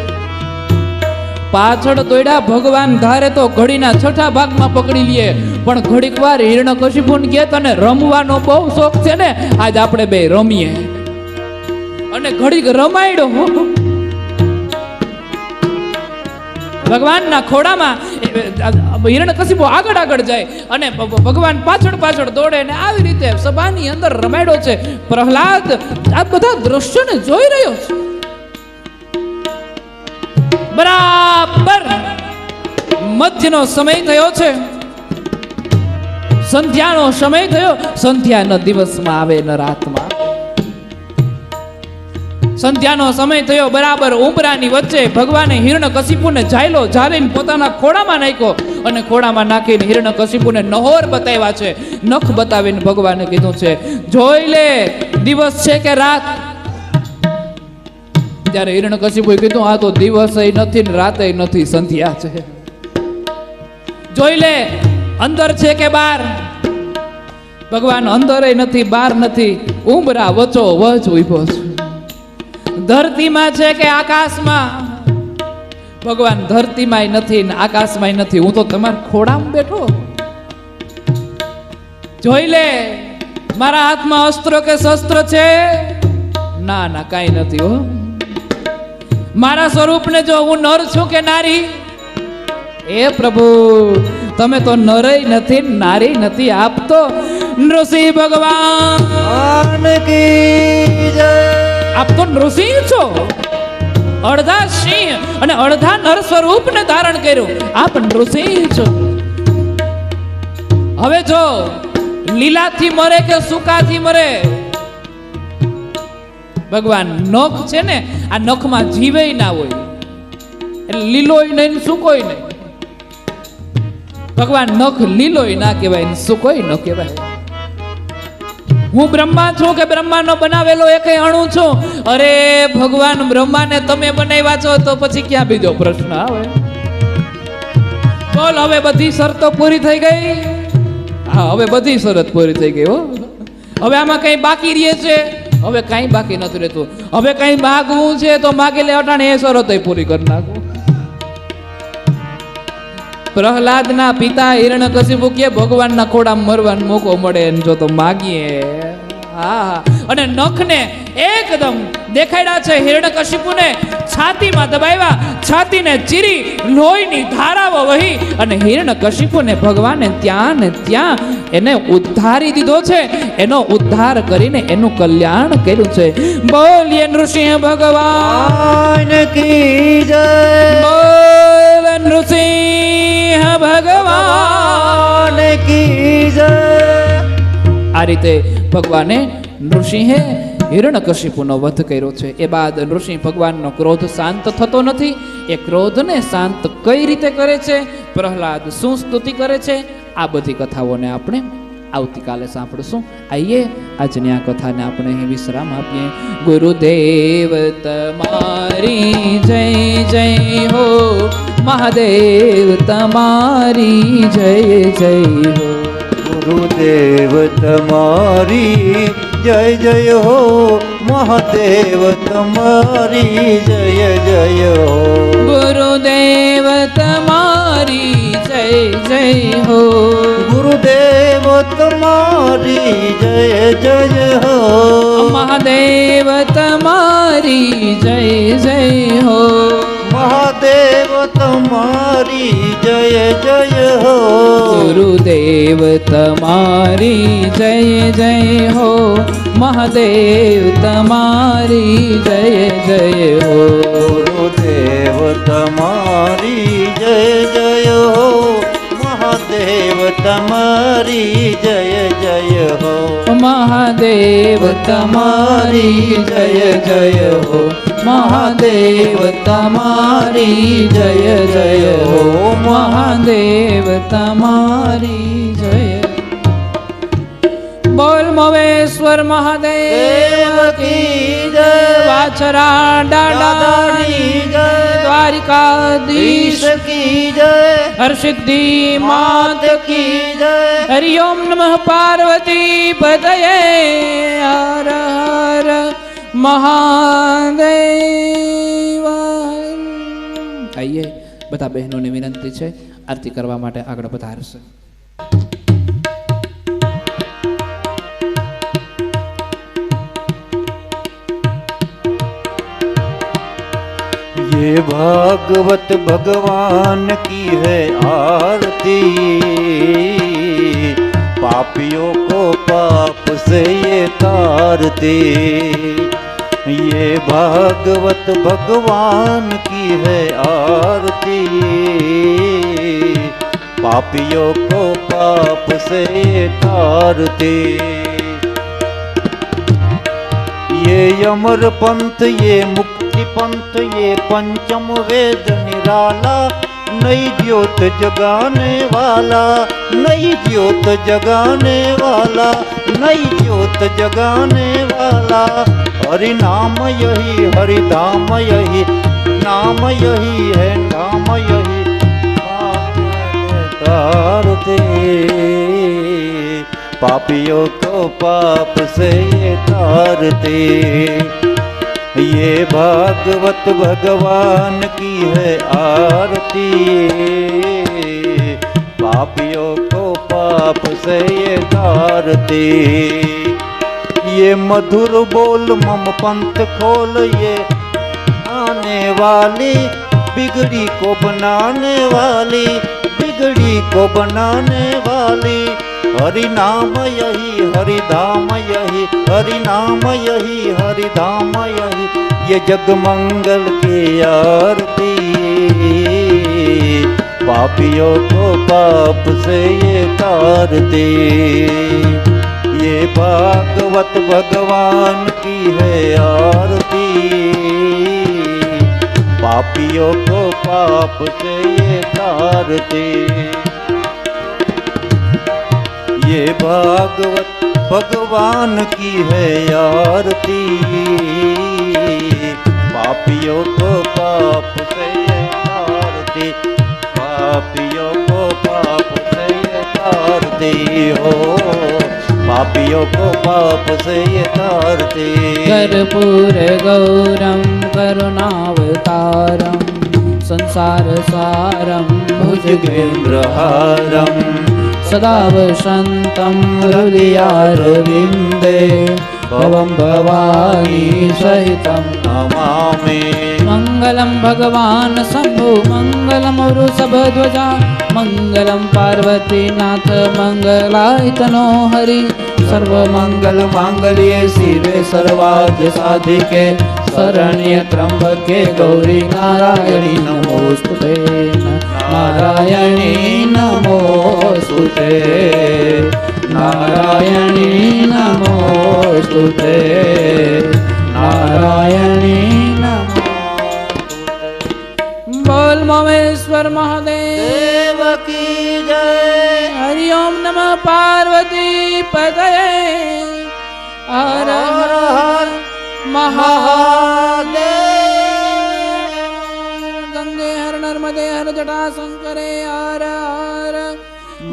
ભગવાન ધારે તો ઘડીના 6થા ભાગમાં પકડી લઈએ, પણ ઘડીક વાર હિરણ્યકશિપુને કે તને રમવાનો બહુ શોખ છે ને, આજ આપણે બે રમીએ. અને ઘડીક રમાડ્યો. ભગવાનના ખોડામાં હિરણ્યકશિપુ આગળ આગળ જાય અને ભગવાન પાછળ પાછળ દોડે ને આવી રીતે સભાની અંદર રમાડ્યો છે. પ્રહલાદ આ બધા દ્રશ્યોને જોઈ રહ્યો છે. બરાબર મધ્યનો સમય થયો છે, સંધ્યાનો સમય થયો. સંધ્યાના દિવસમાં આવે ન રાતમાં. સંધ્યાનો સમય થયો, બરાબર ઉંબરાની વચ્ચે ભગવાને હિરણ્યકશિપુને ઝાયલો ઝાલીને પોતાના ખોડામાં નાખ્યો અને ખોડામાં નાખીને હિરણ્યકશિપુને નહોર બતાવ્યા છે. નખ બતાવીને ભગવાને કીધું છે, જોઈ લે દિવસ છે કે રાત. ત્યારે હિરણ્યકશિપુએ કીધું, આ તો દિવસય નથી ને રાતય નથી, સંધ્યા છે. જોઈ લે અંદર છે કે બહાર. ભગવાન અંદરય નથી બહાર નથી, ઉંબરા વચો વચ ઉભો છે. ધરતીમાં છે કે આકાશમાં. ભગવાન ધરતીમાંય નથી ને આકાશમાંય નથી, હું તો તમારા ખોડામાં બેઠો. જોઈ લે મારા હાથમાં અસ્ત્ર કે શસ્ત્ર છે? ના ના કાંઈ નથી હો. મારા સ્વરૂપને જો હું નર છું કે નારી? એ પ્રભુ તમે તો નરય નથી નારી નથી, આપ તો નૃસિંહ ભગવાન કી જય. આપ તો નૃસિંહ છો, અડધા સિંહ અને અડધા નર સ્વરૂપને ધારણ કર્યું. આપ નૃસિંહ છો. હવે જો લીલાથી મરે કે સૂકાથી મરે? ભગવાન નખ છે ને, આ નખમાં જીવે ના હોય, એટલે લીલોય નહીં સૂકોય નહીં. ભગવાન નખ લીલોય ના કહેવાય ને સૂકોય ન કહેવાય. હું બ્રહ્મા છું કે બ્રહ્માનો બનાવેલો એકે અણુ છું? અરે ભગવાન બ્રહ્માને તમે બનાવ્યા છો તો પછી ક્યાં બીજો પ્રશ્ન આવે? બોલ હવે બધી શરતો પૂરી થઈ ગઈ? હા હવે બધી શરત પૂરી થઈ ગઈ હો. હવે આમાં કઈ બાકી રહે છે? હવે કઈ બાકી નથી રહેતું. હવે કઈ માગવું છે તો માગી લે, અટાણે એ શરતો પૂરી કરી નાખું. પ્રહલાદના પિતા હિરણ્યકશિપુ કે ભગવાનના ખોડામાં મરવાનો મોકો મળે જો તો માગીએ. હા અને નખને એકદમ દેખાડ્યા છે હિરણ્યકશિપુને, છાતીમાં દબાવ્યા, છાતીને ચીરી લોહીની ધારાઓ વહી અને હિરણ્યકશિપુને ભગવાને ત્યાં ને ત્યાં એને ઉદ્ધારી દીધો છે. એનો ઉદ્ધાર કરીને એનું કલ્યાણ કર્યું છે. બોલીએ નૃસિંહ ભગવાન કી જય. બોલ નૃસિંહ ભગવાન કી જય. આ રીતે ભગવાને નૃસિંહે હિરણ્યકશિપુનો વધ કર્યો છે. એ બાદ નૃસિંહ ભગવાનનો ક્રોધ શાંત થતો નથી. એ ક્રોધને શાંત કઈ રીતે કરે છે, પ્રહલાદ શું સ્તુતિ કરે છે, આ બધી કથાઓને આપણે આવતીકાલે સાંભળશું. આઈએ આજની આ કથાને આપણે અહીં વિશ્રામ આપીએ. ગુરુદેવ તમારી જય જય હો, મહાદેવ તમારી જય જય હો. ગુરુદેવ તમારી જય જય હો, મહાદેવ તમારી જય જય હો. ગુરુદેવ તમારી જય જય હો. ગુરુદેવ તમારી જય જય હો. મહાદેવ તમારી જય જય હો. મહાદેવ તમારી જય જય હો. ગુરુદેવ તમારી જય જય હો. મહાદેવ તમારી જય જય હો. ગુરુદેવ તમારી જય જય હો. મહાદેવ તમારી જય જય હો. મહાદેવ તમારી જય જય હો. મહાદેવ તમારી જય જય હો. મહાદેવ તમારી જય. બોલ મવેશ્વર મહાદેવ કી જય. વાછરા દાદાની જય. દ્વારિકાધીશ કી જય. હરસિદ્ધિ માત કી જય. હરિઓમ નમઃ પાર્વતી પતયે. હર હર મહાદેવ. આઈએ બધા બહેનોને વિનંતી છે આરતી કરવા માટે આગળ પધારશે. ये भागवत भगवान की है आरती, पापियों को पाप से ये तारती। ये भागवत भगवान की है आरती, पापियों को पाप से ये तारती। ये अमर पंथ, ये मुक्ति पंथ, ये पंचम वेद निराला, नई ज्योत जगाने वाला, नई ज्योत जगाने वाला, नई ज्योत जगाने वाला। हरि नाम यही, हरि धाम यही, नाम यही है, नाम यही तारते। पापियों को पाप से ये तारते। ये भागवत भगवान की है आरती, पापियों को पाप से ये तारते। ये मधुर बोल मम पंथ खोल, ये आने वाली बिगड़ी को बनाने वाली, बिगड़ी को बनाने वाली। हरि नाम यही, हरि धाम यही, हरि नाम यही, हरि धाम यही। ये जग मंगल की आरती, पापियों को पाप से ये तारती। ये भागवत भगवान की है आरती, पापियों को पाप से ये तारती। ये भागवत भगवान की है आरती, पापियों को पाप से ये तारती, पापियों को पाप से ये तारती हो, पापियों को पाप से ये तारती। कर्पूर गौरम करुणावतारम संसार सारम भुजगेन्द्रहारम सदा वसन्तं हृदयारविन्दे भवं भवानी सहितं नमामि। मङ्गलं भगवान् शम्भो मङ्गलं वृषभध्वजा मङ्गलं पार्वतीनाथ मङ्गलाय तनो हरि। सर्वमङ्गल माङ्गल्ये शिवे सर्वार्थ साधिके शरण्ये त्र्यम्बके गौरी नारायणी नमोस्तुते, नारायणी नमोस्तुते, नारायणी नमोस्तुते, नारायणी नमोस्तुते। बोल महेश्वर महादेव की जय। हरि ओम नमः पार्वती पतये हर हर महादेव। गंगे हर नर्मदे हर जटा शंकरे हर हर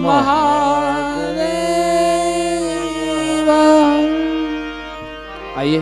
महादेव। आइए